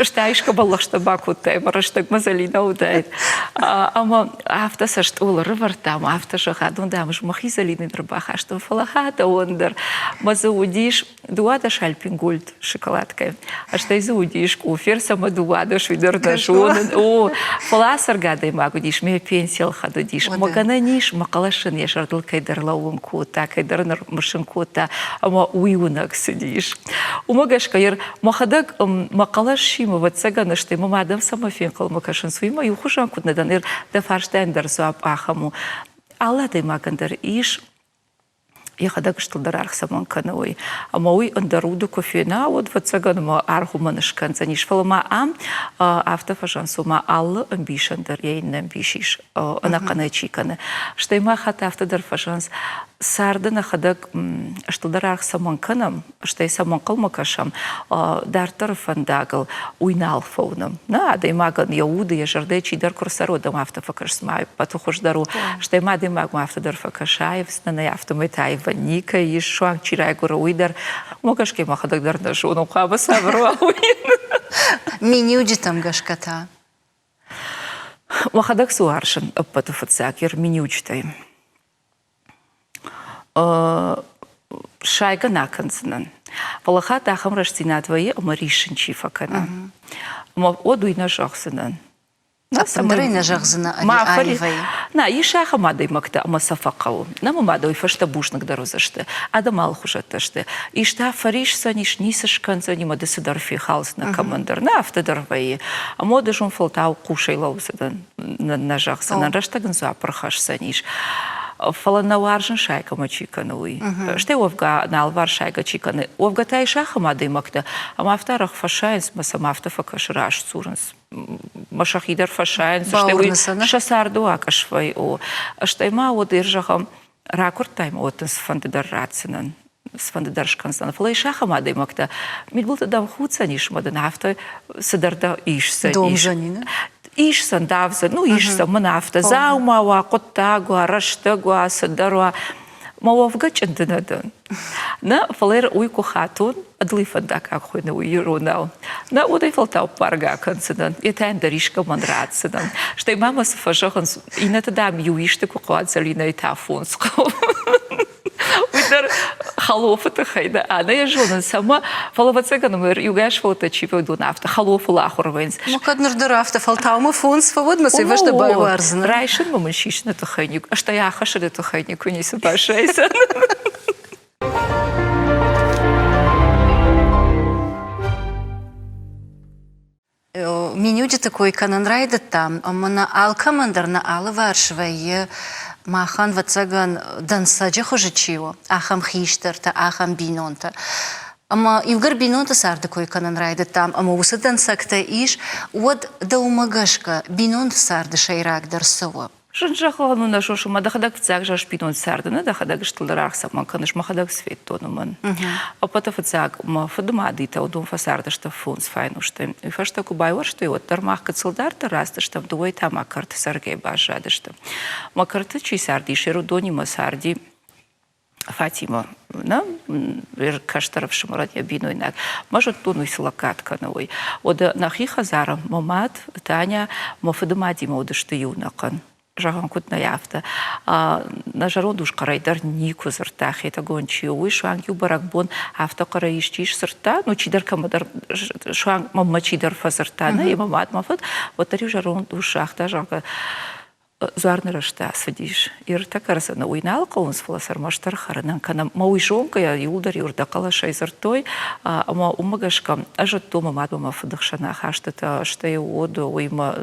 штаишка баллашта баку тай, мараштаг ма Салина удает. Ама автосашт уларывар там автошахат, он дамыш махизалины дробаха, что фалахата ондер, мазаудиш дуада шальпингульт шоколадкой, а что изаудиш куфер сама дуада швидер нажон, о фаласар гадай магудиш, ме пенсил хадудиш, магананиш макалашин я жардал кайдарлаун кота, кайдарнар машин кота, ама уюнак сидиш. Умагашка яр махадак макалашима вот цагана, что ему мадам сама фенкал макашин суима, и ухужан куднадан ир да фарштендер зуап ахаму. Аллады магандар иш, я хадак шталдар архсаман канауи. Амауи андаруду кофена, вот вот цаганма архуманышкан заниш фалама автофажансума аллы амбишандар, я инна амбишиш, анакана чикана. Штайма хат автодар фажанс сардына хадак штылдарах саманканам, штай саманкал макашам, дартар фандагал уйнал фоуном. На, адаймаган яуды, я жарды чидар курсародам автофакашсмай, патухождару, штай мадаймаг мафтадар факашаев, на автомайтай ваника, и шуанг чирай гура уйдар, макашки махадак дарнашу, ну хаба сабру ауин. Минюджи там гашката. Махадак суаршин, патуфацакер, минючтай. Шайга наканцынан. Палаха тахам раштина твои маришин чифакана. Ма одуйна жахсынан. Апандрейна жахзана айвай. На, ишаха мадой макта амасафакау. Нама мадой фашта бушнак дарузашты. Адамал хужаташты. Ишта фариш саниш нисашканца нима десударфи халс на командир. На автодарвай. А мода жон фалтау кушай лаузадан на жахсынан. Раштаган запархаш саниш. Фаланаваржен шайка мачикануй. Ште овга налвар шайка чиканы. Овга тай шаха мадой макта. Ама вторых фашайнс масамафта факашраш цурнс. Машахидар фашайнс. Шасарду акашвай о. Штайма одержахам ракурт тайм отен сфандедаррацинан. Сфандедаршкансан. Фалай шаха мадой макта. Мидбулта дам хуцаниш мадан авто садарда ишса. Домжанина. Ишсан давза, ну ишсан манафта, заумава, коттагуа, раштагуа, садаруа, мававга чандынадан. На фалер уйку хатун, адлифанда как хуйна уйрунал. На удай фалтау парга канцыдан, етайн даришка манрацыдан. Штай мама сафажахан, ината дам юишты кукуадзалина и тафунску. Уйдар халофата хайда. А, на я жонан сама фалавацеганам югаш фалата чипа дунафта. Халофа лахурвайнс. Мукад нурдурафта фалтаума фунс фаводмас и вашта байварзна. Райшин мамашиш на тухайник. А что я хашали тухайнику не субашайся. Минюджи такой кананрайда там, а мана алкамандар на ала варшвае. Махан вацаган дансаджа хожичио, ахам хиштарта, ахам бинонта. Ама ивгар бинонта сарда кой кананрайда там, ама уса дансакта иш, вот да умагашка бинонта сарда шайрак дарсова. Жынжақлану на жошу, ма дахадак вцак жаш бинон сардана, дахадак штылдарах саман каныш, махадак свет тонуман. А потом вцак, ма фадумадита, удум фасарда, что фунс файну, что и фашта кубайвар, что и вот тармах кацелдарта раста, что дуой там акарта саргей бажада, что макарта чий сарди, шерудони масарди, Фатима, на каштаров шамарат я бину инак. Может туну силакатка новой. Ода нахи хазарам, мамат, Таня, мафадумадима одашты юнакан. Жаган кут на яфта. На жародуш карайдар нику зартах. Это гончи уй шуанг юбаракбон авто караишчиш сарта. Ну чидар камадар шуанг мамма чидар фазарта. На и мамат мафат. Вот тари жародуш ахта жага. Зуарны рашта свадиш. Ир такарса на уйнал каунс фаласар маштар харанан кана мауишонка я юлдар юрда калаша изартой ама умагашка ажат тома мадма фадахшана хаштата ште оду уйма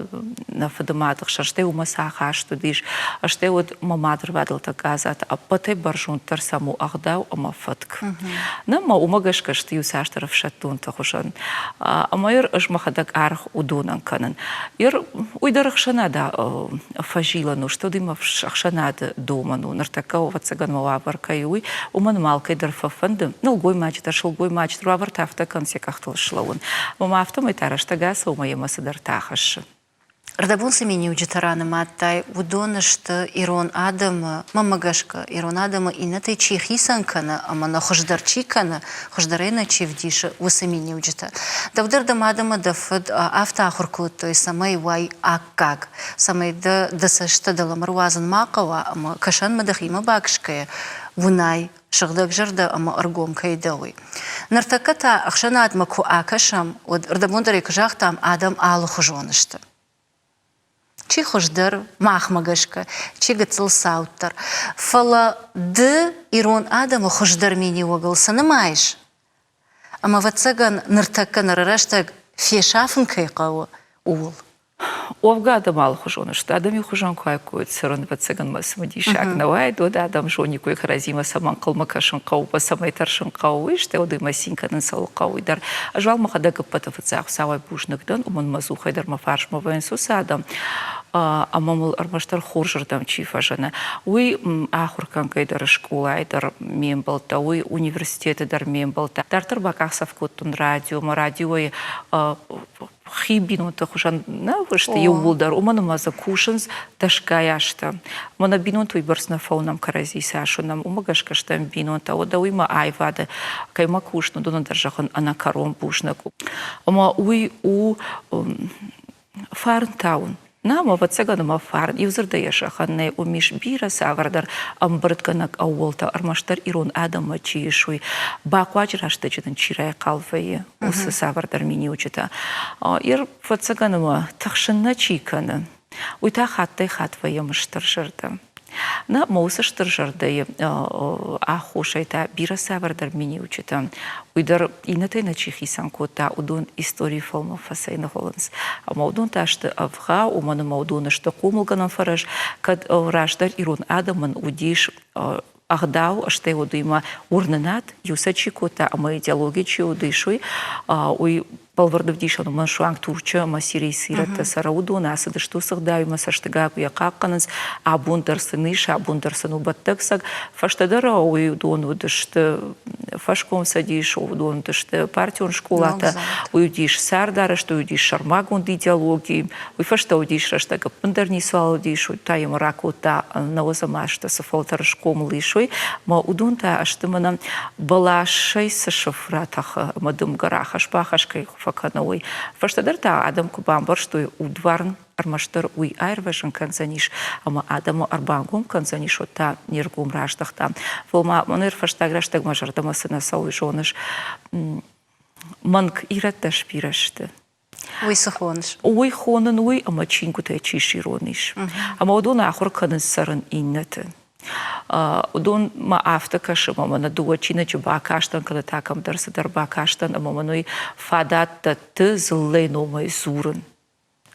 на фадаматах ште ума са хашту диш ште од мамадр вадал таказат а пате баржун тар саму ахдау ама фатк на ма умагашка ште юсаштаров шатун тахушан ама ир ажмахадак арх удунан канан ир уйдарах шанада жила, ну что дыма в шахшанад дома, ну нартакау вацаган мавар каюй, уман малкай дарфафанды, ну лгой мач, даршилгой мач, труавар тафта консе кахтал шлаун. Мама автомой тараштагаса умая масадар тахаш. Рдабун самини уджитараны маттай, удонышты Ирон Адама, мамагашка Ирон Адама, и на той чихисанкана, ама на хождарчикана, хождарена чевдиша, усамини уджита. Давдардам Адама дафад автахуркут, то есть самай вай аккак, самай да сашта да ламарвазан макава, ама кашан мадахима бакшкая, вунай, шагдак жарда, ама аргом кайдауи. Нартаката ахшана адмаку акашам, от рдабундари кажахтам Адам алу хожонышты. Чи хождар махмагашка, чи гацел саутар. Фала д Ирон Адама хождар мини угол санамаешь. Ама вацаган нартака нарараштаг фешафн кайкау ул. Овга адам ал хожонышты. Адам ю хожон кайкует сырын вацаган масмадишак. Навай дода адам жонику и харазима саман калмакашын кауба самай таршын кауы, ште оды масинканын сал кауы дар. Ажвал махадага пата вацаг савай бушныкдан, уман мазухайдар мафарш мавайнсу садам. амамыл армаштар хоржырдам чифажана. Уй ахуркан кайдар школайдар мен болта, уй университетыдар мен болта. Тартыр бакасов коттун радио, радиой хибинута хушан на выште юлдар уману маза кушанс ташкаяшта мана бинунту и барсна фаунам карази сашунам умагашка штам бинунта ода уйма айвада кайма кушну дона держахан анакарон пушнаку ама уй у фарнтаун Нама вацеганама фарн, ивзырда яшаханне умиш бира савардар, амбыртканак ауолта армаштар ирон адама чиешуй, баквачраштачитан чирай калфае, усы савардар мини учита. Ир вацеганама тахшынна чикана, уйта хаттай хатвае мыштыршырда. На моусы штыржырды ахушайта бира савардар мини учита. Уйдар инатай на чихисан кота удун истории филмов фасайна холландс. А маудун ташты авха умана маудуна что кумулганам фараж кад раждар ирун адаман удиш ахдау аштай удуима урнанат юсачи кота ама идеологии чи удишуй уй Палвардов дишану маншуанг турча масирей сирата сараудуна асады что сагдаю масаштыгак якакканыз абундарсыныша абундарсыну баттаксак фаштадара уй удун удышты фашком садиш удун удышты партион школата уйдиш сардара что уйдиш шармагун идеологии уй фашта уйдиш раштага пандарни суал диш таем ракута наозамашта сафалтар шком лишуй ма удунта аштымана балашай сашафратах мадым гараха шпахашкай факановой. Фаштадарта Адам Кубамбар, что удварн армаштар уй айрвашен канзаниш, ама Адаму арбангум канзаниш ота нергум раштахта. Волма монер фаштаграштаг мажардама сына сауй жоныш манг иратташ пирашты. Уй сахонш. Уй хонын уй ама чингу тэ чиширониш. Ама удона ахур канын сарын иннаты. Удон ма автокаши мамана дуачина чуба каштан когда такам дарсадар ба каштан маманой фадатта ты злей номай зурын.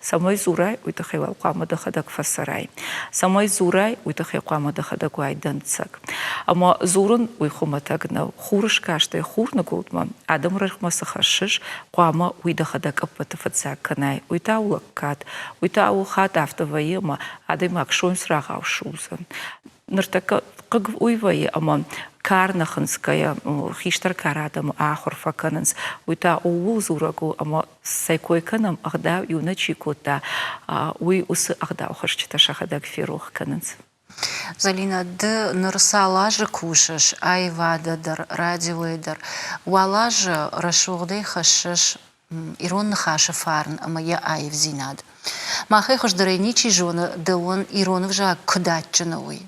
Самой зурай уйтахайва қамада хадак фасарай. Самой зурай уйтахай қамада хадак уайданцак. Ама зурын уйхуматагна хурыш каштай хурна гулдма адам рахмаса хашиш қама уйдахадак апатафацак канай. Уйтау лаккат, уйтау хат автоваема адаймак шойн срагав шузан. Нартака как уйвае ама карнаханская хиштар карадам ахор факананс уйта оул зурагу ама сайкойканам ахда юначи кота уй усы ахда хашчита шахадак фирух кананс. Залина, ды нырсалажы кушаш, айвада дар, радиоидар, уалажы рашуғдай хашаш иронны хашы фарн, ама я айв зинад. Махай хашдарай ничи жона, да он иронов жа кудатчына уй.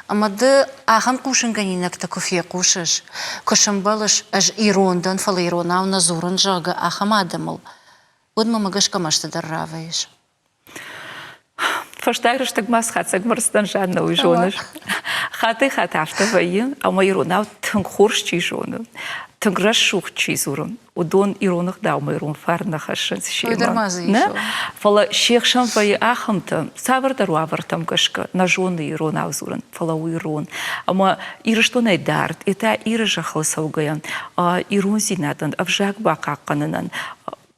Ама ды ахан кушынганинак та кофе кушаш, кошамбалыш аж ирондан, фала иронау назуран жага ахам адамыл. Удма магаш камашты дарраваеш. Фаштаграш так мас хатсак марстан жанна уй жоныш. Хаты хат автовайын, ама иронау тынг хоршчи жоны. Тынг рашух чи зурым. Удон иронах даума ирон фарнах ашынс шейма. Фала шехшам вайы ахамта, савардару авартам гашка, на жоны ирон аузуран, фала у ирон. Ама ирышто найдарт, это ирыжа халсаугаян, ирон зинадан, авжак бакакканынан,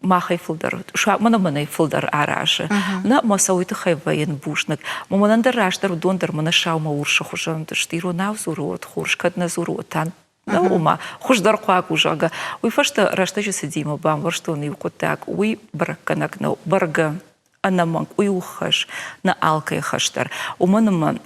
махай фулдар, мана фулдар араши. На масауиты хайвайын бушнак. Маманандар раштар удондар мана шаума урша хужан, что ирон аузурот, хуршкад назуротан. Ума хуждар қуак ужага. Уй фашта раштажи сидима бамвар, что он его так. Уй бараканак на барга анаманг уй ухаш на алкай хаштар. Уманама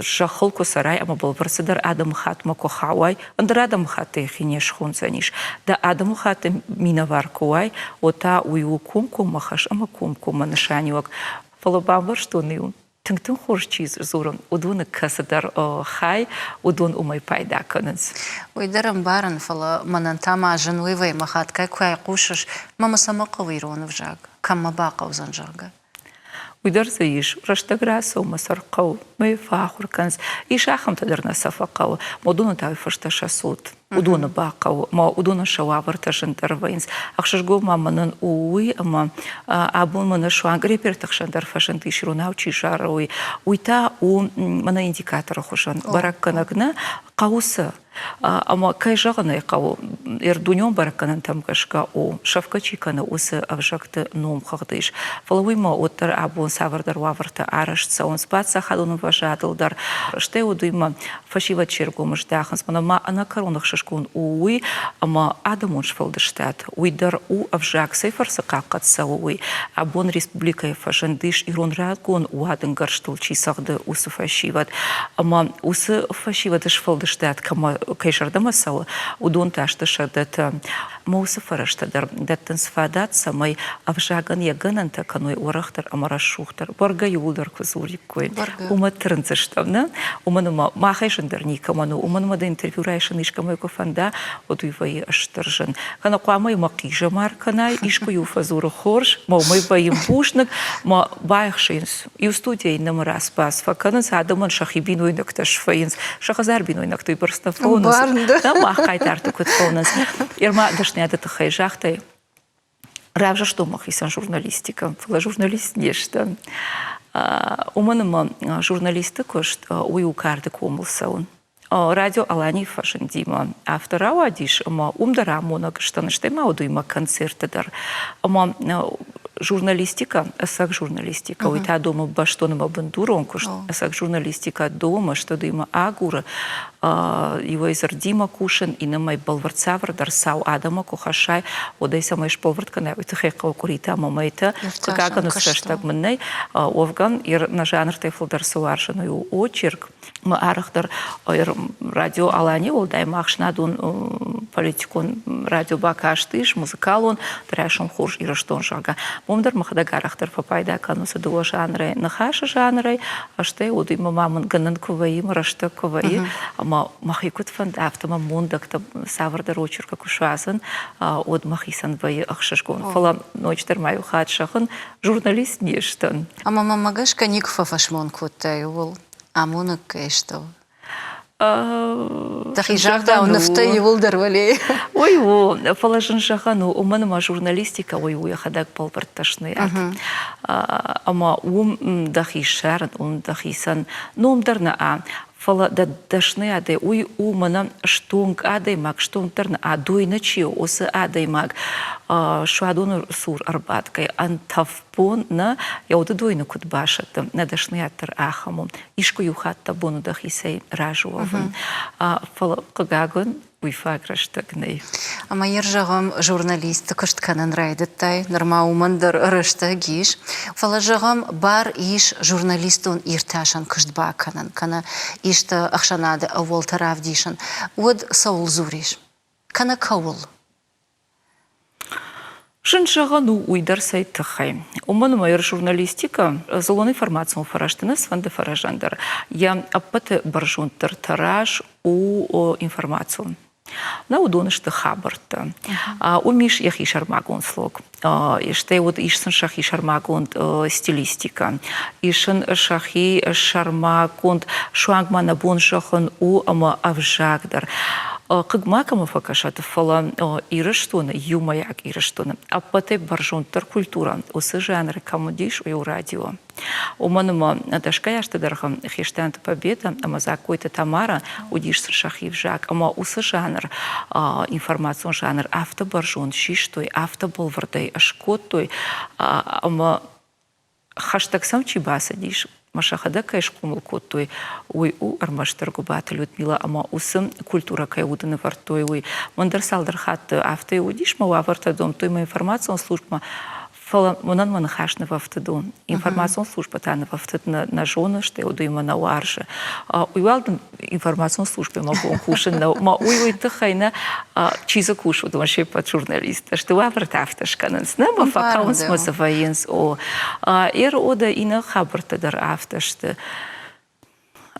шахолку сарай, ама был варсадар адам хатма кохауай, андр адам хаты хинеш хунцаниш. Да адаму хаты минавар куай, ота уй укумку махаш, ама кумку манашаниок. Фало бамвар, что он его. Тыңтың хош чиз зурын, удуны касадар хай, удун умай пайда канынс. Уйдарым барын фала манантама жынуивай махаткай куай кушаш, мама сама кавайронов жаг, камма баqa узан жага. Уйдар заиш, раштаграса умасарқау, мэй фахур канс, иш ахам тадарна сафақау, модуна тау фашташа суд. Удуна бақау, ма удуна шауавар ташындар вайнс. Ақшашгу маманын уй, ама абун мана шуан грепертақ шандар фашын тиширунау чишара уй. Уйта у мана индикатора хушан. Барак канагна қаусы. Ама кай жағанай қау. дуньон бараканан там кашка о шавкачикана усы авжакты ном хагдыш. Фалуйма оттар абун савардар ваварта арашца он спаца хадун важадылдар. Ште удуйма фашива чергумыш даханс мана ма анакаронах шашкун уй ама адамунш фалдыштат. Уйдар у авжак сейфарса какатса уй абун республика фашандыш ирон радгон уадын гарштыл чисагды усы фашиват. Ама усы фашиватыш фалдыштат кама кайшардамасала удон таштышадат маусы фараштадар даттын сфадатса май авжаган ягынан таканой урахтар амарашухтар барга юлдар кузурик кой уматрынцыштавна уманума махайшындар никаману уманума да интервью райшын ишкамай кофанда одуйвай аштыржын кана куамай макижа марканай ишку юфазуру хорш май баим бушнак ма байхшинс и в студии намара спас факанс адаман шахибин ойнакташ фаинс шахазарбин ойнактой барстафонус да махайтарту кутфонус ирма дашнята тахайжахтай равжа что махисан журналистика фла журналист нешта уманыма журналисты кошт уй карды комылсаун радио алани фашин дима автора вадиш ама умдара монак штаныштай маудуйма концертадар ама журналистика, асак журналистика. Уйта дома баштоныма бандурон, асак журналистика дома, что дима агура, его изар дима кушен, и на май балварцавр дарсау адама кухашай, одай самайш балвартка на это хекал курита мамайта, как оно сраштаг мней, овган ир на жанр тайфл дарсау аршаную очерк, ма арахдар радио алани олдай махшнадун политикон радио бакаштыш музыкалон трашом хурш ираштон жага. Момдар махдагарахтар попайда кануса дуо жанры нахаша жанры, а что уди маман ганан кувай марашта кувай, ама махикут фандафта мамундак та савардар очерка кушазан, од махисан вай ахшашгон. Фала ночь термаю хатшахан журналист нештан. Ама мамагашка никфа фашмон кутай ул. Амунак кэштов. Тахижахта унафта юлдар валей. Ой, о, положен шахану, уманама журналистика, ой, я ходак полбарташный. Ама дахишар, дахисан, номдарна фала да дашны адай уй умана штунг адай маг штунгтарна адуй начи осы адай маг шуадун сур арбаткай антавпон на яуды дойны кут башаты на дашны аттар ахаму ишку юхатта бону дахисей ражуовын фала кагагын уйфаграштагней. Ама ержагам журналист кыштканын райдыттай, норма умандар рышта гиш. Фалажагам бар иш журналистун ирташан кыштбаканын, кана ишта ахшанады авол таравдишан. Уд саул зуриш. Кана каул. Шыншагану уйдар сайтахай. Уману майор журналистика залон информацию фараштына сванды фаражандар. Я аппаты баржунтар тараж у информацию. На удонышты хабарта. Умиш яхи шармагон слог. Иште вот ишсан шахи шармагон стилистика. Ишан шахи шармагон шуангмана бон шахан у ама авжагдар. Кыгмакама факашат фала ирыштуна, юмаяк ирыштуна. А потом баржунтар культура. Усы жанры камудиш у радио. Уманума дашкая что дархам хиштанта победа, ама за какой-то тамара удиш шахив жак, ама усы жанр информацион жанр автобаржун шиштой, автоболвардай ашкоттой, ама хаштаг сам чибаса диш. Машахада кайшкумул коттой, ой у армаштаргу бата Людмила, ама усым культура кайуданы вартой, ой мандар салдар хатты авто удиш ма вартадом, той ма информацион служба фала монан манахашны в автодон. Информацион служба тана в автод на жона, что я удуйма на уарже. Уйвалдан информацион служба ма бон кушен, ма уй тахайна чиза кушу, думаю, что под журналиста, что ваврат автошкананс, на ма факаунс ма заваенс о. Эр ода ина хабартадар автошты.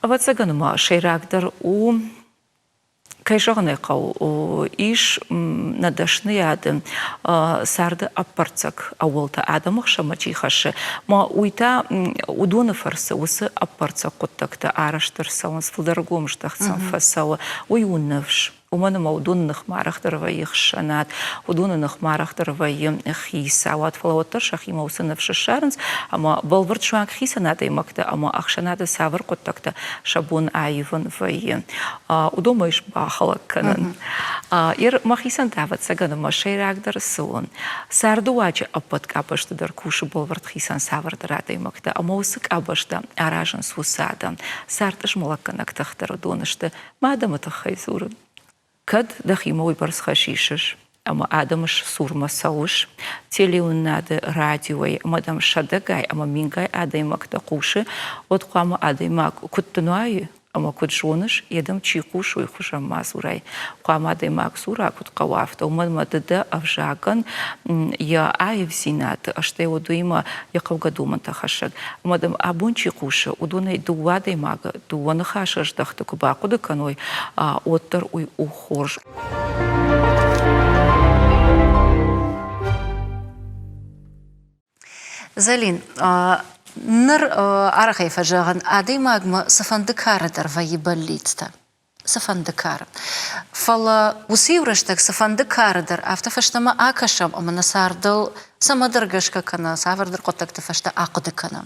А вот заганума шейрагдар у кайжагны кау иш надашны ады сарды аппарцак ауылта адамах шамачи хашы. Ма уйта удоны фарсы усы аппарцак коттакта араштырса, он с фылдаргомыштахцан фасауа уй уннавш. ومن مودون نخمارخ دروي خشنات ودون نخمارخ دروي خيسا واتفلوتر شخي موسن نفش الشارنس أما بالورد شوان خيسا نادي مكتا أما أخشنات سافر قطكتا شابون آيفن في ودوميش باخلق كنن إير مخيسان دافت سجن مشي راقدر سون ساردواجي أبد أبشت در كوش بالورد خيسان سافر دراتي مكتا أما وسك أبشت أراجن سوسادا سارتش ملكنك تختر دونشت ما دام تخيزور كد دخي موي برس خشيشش أما آدمش سور مساوش تليون ناد راديوي مدام شدقاي أما مينغاي آدمك تقوش وتقام آدمك كتنواي أما كد شونش يدم تشيقوش ويخوش ماسوراي قام آدمك سورا كد قوافت ومن مدد أفجاقن يا آيف زينات أشتي ودويما يقوغ دومن تخشق مدام أبون تشيقوش ودوني دوا آدمك دوا نخاشش دختك باقو دكانوي أوتر وي أخورج زالين نر عرقي فجاغن عادي ماغما سفندكار در ويبليتتا سفندكار فلا وسيورشتك سفندكار در افتا فشتما آكشم اما نساردل سما درگشكا كنا سافر در قطك تفشتا آقد كنا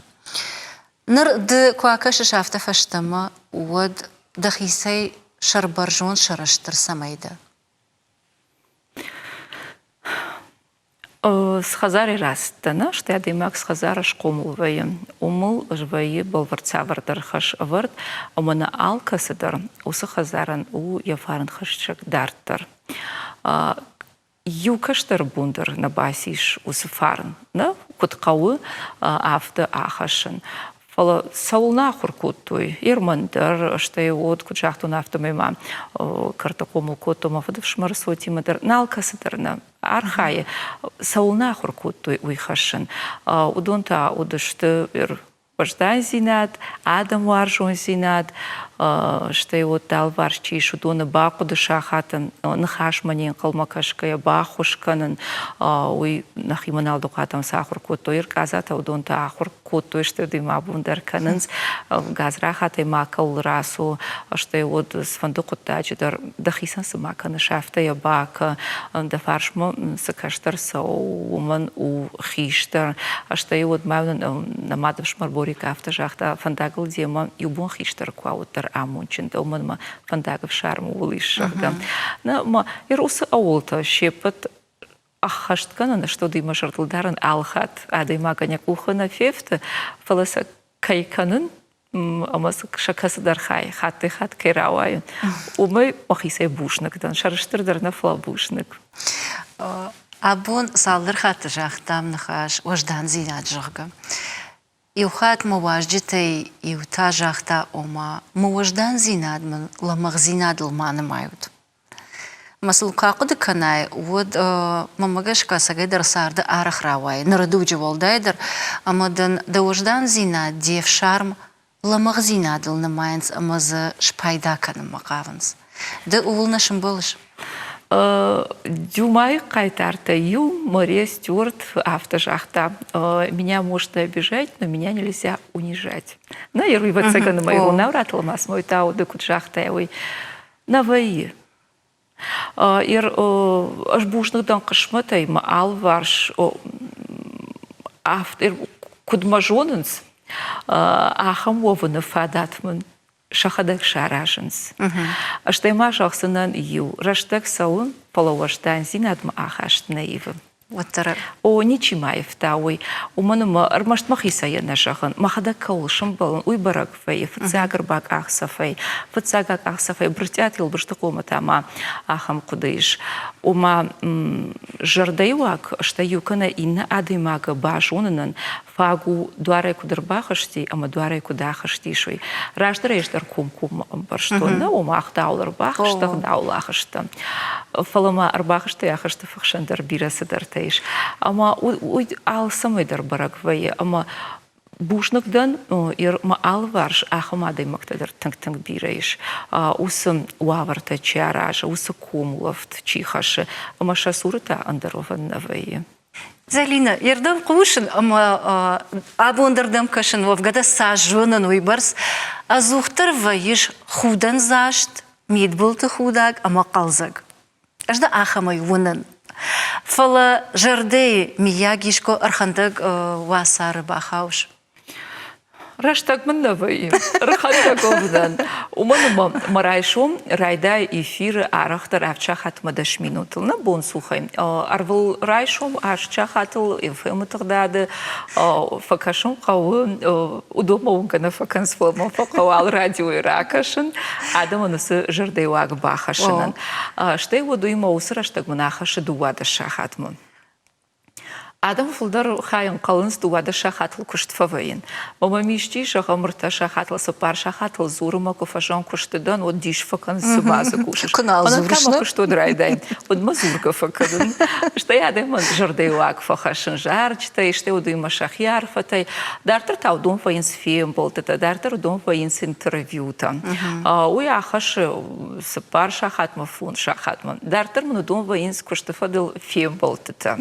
نر د كواكشش افتا فشتما ود دخيسي شربرجون شرشتر سمايدا سخزاري راستنا شتي ديماك سخزار شقومل وي умыл жваи болварцавар дархаш авард омана алка садар усахазаран у яфарн хашчак дартар юкаштар бундер на басиш усфарн на куткау афта ахашен фала саулна хуркутой ирмандер штай от кучахту нафтомема картакому котома фадшмар сотимадер налка садарна архай саулна хуркутой уйхашен удонта удашты Пождан зинат, Адам варжон зинат, что вот дал варчи, что дона баку душа хатан, нахаш манин калмакашкая бахушканан, уй нахиманал духатам сахар котоир газата удонта ахур котой, что дима бундеркананс, газрахатай макал расу, что вот с фандукутачи дахисан самакана шафта я бака, да фаршма сакаштар сауман у хиштар, что вот мавн намадав шмарбори كافتا جاختا فنداغل ديما يبون خيشتر كواوتر امونچن دومن ما فنداغ شارم وليش شاختا ما يروس اولتا شيبت اخشت كان что ديما жартылдарын алхат адыма каня кухана фефта фаласа кайканын амас шакасы дархай хаты хат керавай умы махисе бушныкдан шарыштырдарна флабушнык абун салдыр хаты жахтам нахаш ождан зинат жахга يوخات مواجدتي يوتاجاختا أما موجدان زيناد من لمغزيناد المان مايود مثل كاقد كناي ود ممغش كاسغيدر سارد أرخ راواي نردو جوال دايدر أما دا وجدان زيناد ديف شارم لمغزيناد النماينس أما ز شبايدا كان مقاونس دا أولنا شمبولش Дюмай кайтарта ю, Мария Стюарт, автожахта. Меня можно обижать, но меня нельзя унижать. На ирви вацага на мою навратла мас мой тау де куджахта яwy наваи. Ир аж бушных дан кышматай ма алварш автор кудмажоненс ахам вовны фадатман шахадак шараженс. Аштайма жахсынан ю. Раштак саун половаштан зинадма ахашт наивы. О, ничимаев тауи. У манума армашт махиса я нажахан. Махада каулшам балан. Уй барак фей. Фацагар бак ахсафей. Фацагак ахсафей. Бртятил баштакома тама ахам кудыш. Ума жардайвак, что юкана инна адымага башунанан фагу дуарай кудырбахашти, ама дуарай кудахаштишой. Раштарейштар кум барштона, ума ахдаулар бахаштах даулахашта. Фалама арбахашта яхашта фахшандар бирасадартай. Ама уй ал самой дарбарагвае, ама бушныкдан ир ма алварш ахамадай мактадар танк бирейш. Усам уаварта чаража, уса кумлафт чихаше, ама шасурта андарован навае. Залина, ердам кушин, ама абондардам кашин вовгада сажунан уйбарс, азухтар ваиш худан зашт, ميد بولت خودك أما قلزك أجدا آخما يونن فلا جردي مياجيشكو أرخندق واسار باخاوش Раштак мындавай, рахатак обдан. Уман марайшум райдай эфир арахтар авчахат мадаш минутылна бон сухай. Арвал райшум ашчахатыл эфемутагдады факашум қауы удомаунгана факансфолма факауал радио иракашын адаманысы жырдайуаг бахашынын. Штай водуима усыр аштак мынахашы дуада шахатмын. Адам фулдар хайын қалынс дуада шахатыл күштфавайын. Мама мишти шахамырта шахатыл сапар шахатыл зурыма кофажан күштыдан от диш факан сыбазы кушыш. Кынал зурышны? Она кама күштудрайдайн. От мазурка факадын. Штай адам жардайуак фахашын жарчтай, штай удуима шахяр фатай. Дартыр таудун фаин сфеем болтыта, дартыр удун фаин с интервьюта. Уй ахаш сапар шахатма фун шахатма. Дартыр мнудун фаин с күштыфадыл феем болтыта.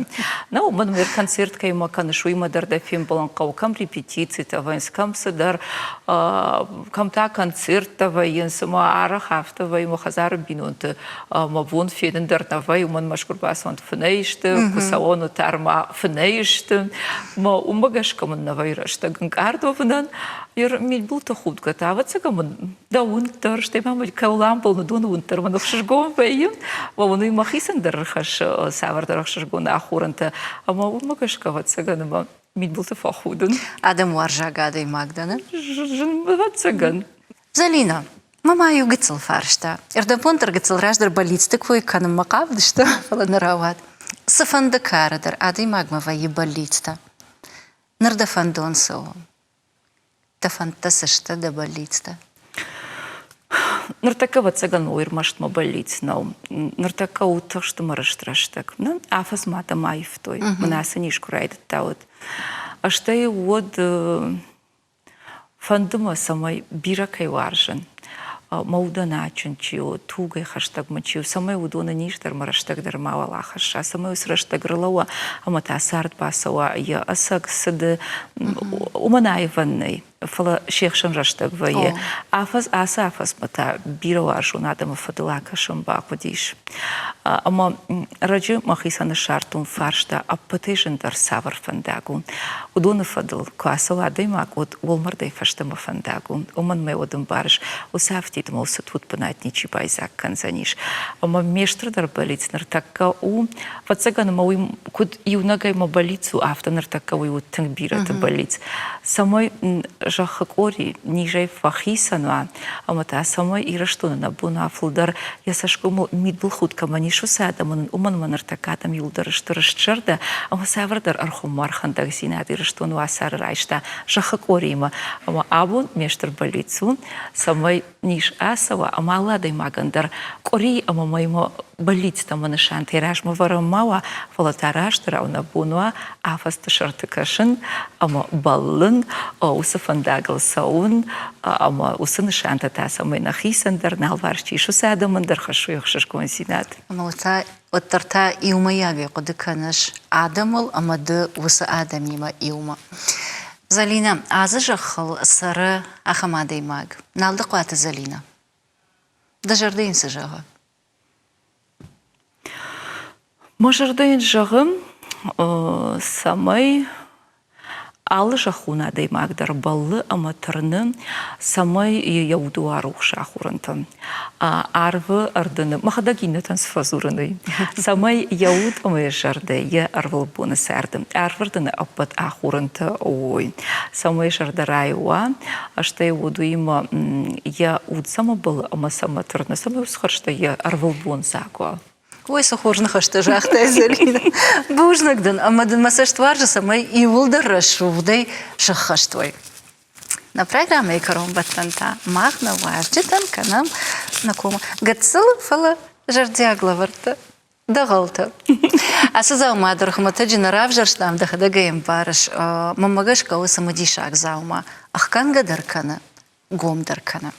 Ну, man концерт кайма канышу има дарда фим баланкау кам репетиции тавайнс кам садар кам та концерт тавайнс сама арах автавай махазар бинунт мавун феден дартавай уман машкурбасан фнейште кусаону тарма фнейште ма умбагашкаман навайрашта гангардовнан Ер миль был то худка, а вот цагаман да унтер, что мама каулам полно дон унтер, man шашгон бейм, вон и махисен дерхаш савар дерхашгон ахуранта, а ма умагашка вот цаган миль был то фахуден. Адам варжагада и Магдана. Жен вот цаган. Залина, мама ю гыцл фаршта. Эрдапонтер гыцл раждар балицтык фуй каным макавды, что фаланарават. Сафанда карадер, ада и магма ваи балицта. Нардафандон соом. Та фантасышта да болится. Нартакава цаган уйрмашт ма болится, нартака ута что мараштрашtak. Ну, афас мата майф той. Мана санишку райдет таут. А что и вот фандома самой биракай варжен. Маудана чунчио, тугай хаштаг мачио, самой удона ништар мараштаг дармавала хаша, самой усраштаг рылауа, амата асарт басауа, я асаг сады уманай ванной. Фала шехшан раштаг вае. Афас асафас мата бирауажу надама фадылака шамба кудиш. Ама раджи махисана шартун фаршта аппатежен дар савар фандагу. Удона фадыл квасала даймак от волмардай фаштама фандагу. Уман ме одам барш. Усафтит молса тут панатничи байзак канзаниш. Ама мештр дар балиц нартака у вацаган мауи куд иунагай ма балицу авто нартака уи у тангбирата балиц. Самой жахакори нижай фахисанва, ама та самой ираштуна на буна фулдар ясашкому мидбл худка манишу садаман уман манартакатам юлдар штырышчарда, ама савардар архумар хандак зинад ираштун васар райшта жахакорима, ама абун мештр балицу самой ниш асава, ама аладай магандар кори ама маймо балиц там манашан тираж маварамава фалатараштра уна бунва афаста шартыкашын ама баллын усафандагл саун ама усынышанта та самой нахисандар налварчи шусадамандар хашу яхшашкон синат. Ама оттарта иумаяги кудыканыш адамыл амады усы адамима иума. Залина, азы жахыл сары ахамадай маг. Налды қуаты Залина. Дажардайын сыжағы. Можардайын жағым самай алы жахуна даймагдар баллы аматырны самай яудуару шахуранты. Арвы ардыны, махадагинетан сфазурыны. Самай яуд амай жарды, я арвыл буны сәрдім. Арвырдыны аппат ахуранты ой. Самай жардарайуа, ашта яуду има я уд сама баллы ама саматырны. Самай усхаршта я арвыл бун закуа. Ой, сухожных ашты жахтай Залина. Бужнагдын, амадын масаштвар же самай и вулдар шувдай шахаштвай. На программе «Кором баттанта» махна важджитан канам на кома. Гацыл фала жардиагла варта дағалта. Асызау мадыр хмата джинарав жарштам дахадагаем барыш. Мамагаш кау самадишак заума. Ахкан гадаркана, гомдаркана.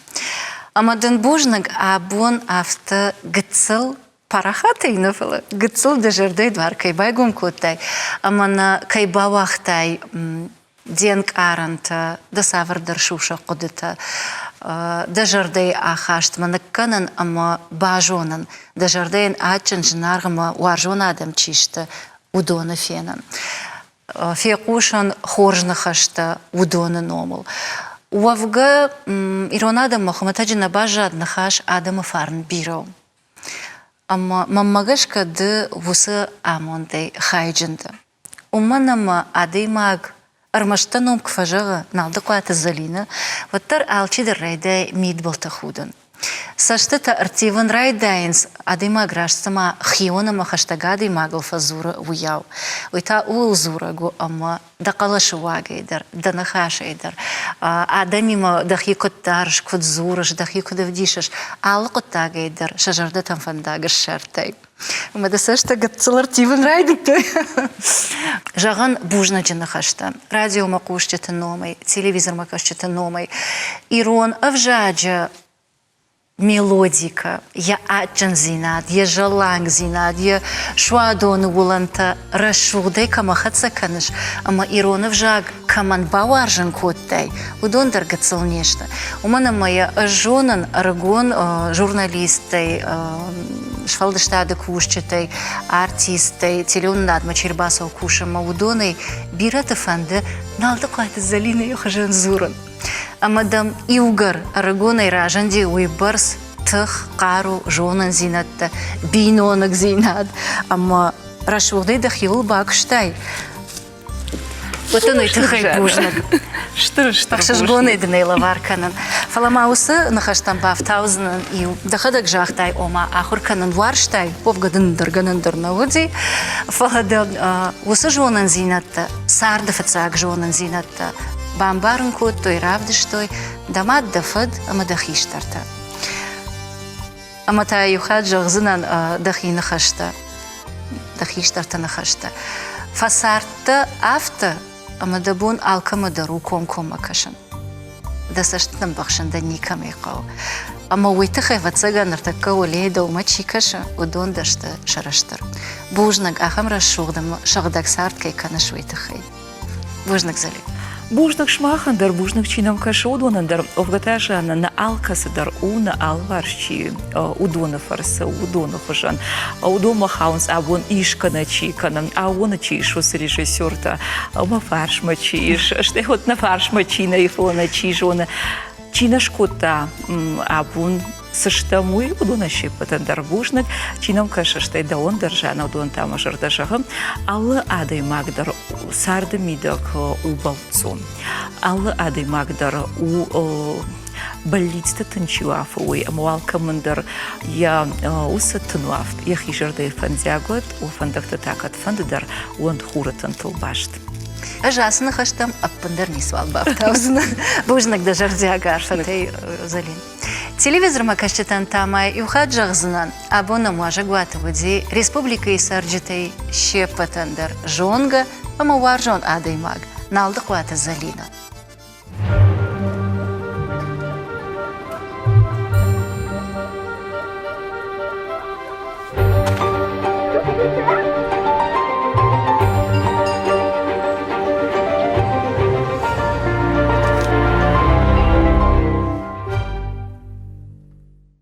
Амадын бужнаг абун авто гацыл парахатай нафала. Гацыл дажардай двар кайбай гумкотай. Амана кайбавахтай денг аранта да савардар шуша кодыта. دجردي آخاشت منكنن أما باجونن دجردين آتشن جنارغما وارجون آدم تشيشت ودون فينن في قوشن خورجن خشت ودون نومل وفقا إيرون آدم مخمتاجنا باجاد نخاش آدم فارن بيرو أما ممغش كد وسا آمون دي خايجند ومنما آدي ماغ أرمشتنهم كفجغة نالدقوات الزلينة وتر آلشي در رايداي ميد بلتخودن ساشتتا ارتيفن رايداينس آدي ماغ راشتما خيونا ما خشتاقادي ماغ الفزورة وياو ويتا أول زورة جو أما دقالش واغي در دنخاش در آدمي ما دخي كتارش كت زورش دخي كت فديشش آل قطاقي در شجردتن فنداق الشرطي وما دساشتا قد ارتيفن رايداي جاغن بوجنا جنة خشتا راديو ما قوشتة النومي تلفزيون ما قوشتة النومي إيرون أفجاجة ميلوديكا يا أجن زيناد يا جلانج زيناد يا شوادون ولنتا رشودي كما خدسا كنش أما إيرون أفجاج كمان باوارجن كوتاي ودون درجة صلنيشتا ومن ما يا أجونن أرجون журналисты швалдыштады кушчатай артисты телеуннад мачирбасов кушама удоны бирата фанды налды кайты залина яхажан зуран амадам иугар арагонай ражанди уйбарс тых қару жонын зинатты бинонық зинат ама рашуғдай дахиул бакштай Потом это хайбужнак. Что? Пахшашгоны днейла варканан. Фаламаусы нахаштам бафтаузен и дахадак жахтай ома ахурканан варштай повгадан дарганандар наводи. Фаладам усы жонан зинатта сардафацак жонан зинатта бамбарын кот той равдыштой дамат дафад ама дахиштарта. Ама та юхад жагзынан дахи нахашта. Дахиштарта нахашта. Фасарта афта أما دبون آلكم دروكم كم مكشن دستشتن بخشن دني كم يقاو أما ويتخي فتسجى نرتكوا وليدا وما تشيكشة ودون دشت شرشتر بوجنك أخم رشوغدم شغدك سارت كي كان شوي تخي بوجنك زلي Бужнак шмахандер, бужнак чинам кашодонандер, овгаташа на алкасадар на алварчи, удона фарса, удона хожан, удома хаунс, а вон ишкана чикана, а вон чишус режиссерта, ма фарш мачиш, что вот на фарш мачина и фона чижона, чина шкота, а вон Саштамуй удона шипатандар бужнак, чинам кашаштай да он держана удон там ажардашагам, алла адай магдар сарды мидак у балцон, алла адай магдар у больница танчуаф, уй амуал командир я усатнуаф, я хижардай фандягот, у фандакта такат фанддар, он хуратан толбашт. Ажасна хаштам аппандар нисвал бафтаузна, бужнак да жардягар фатай залин. Телевизор макашчатан тамай юхад жагзынан абона мажа гуатавуди республика исарджитай щепатандар жонга амаваржон адаймаг налды гуата залина.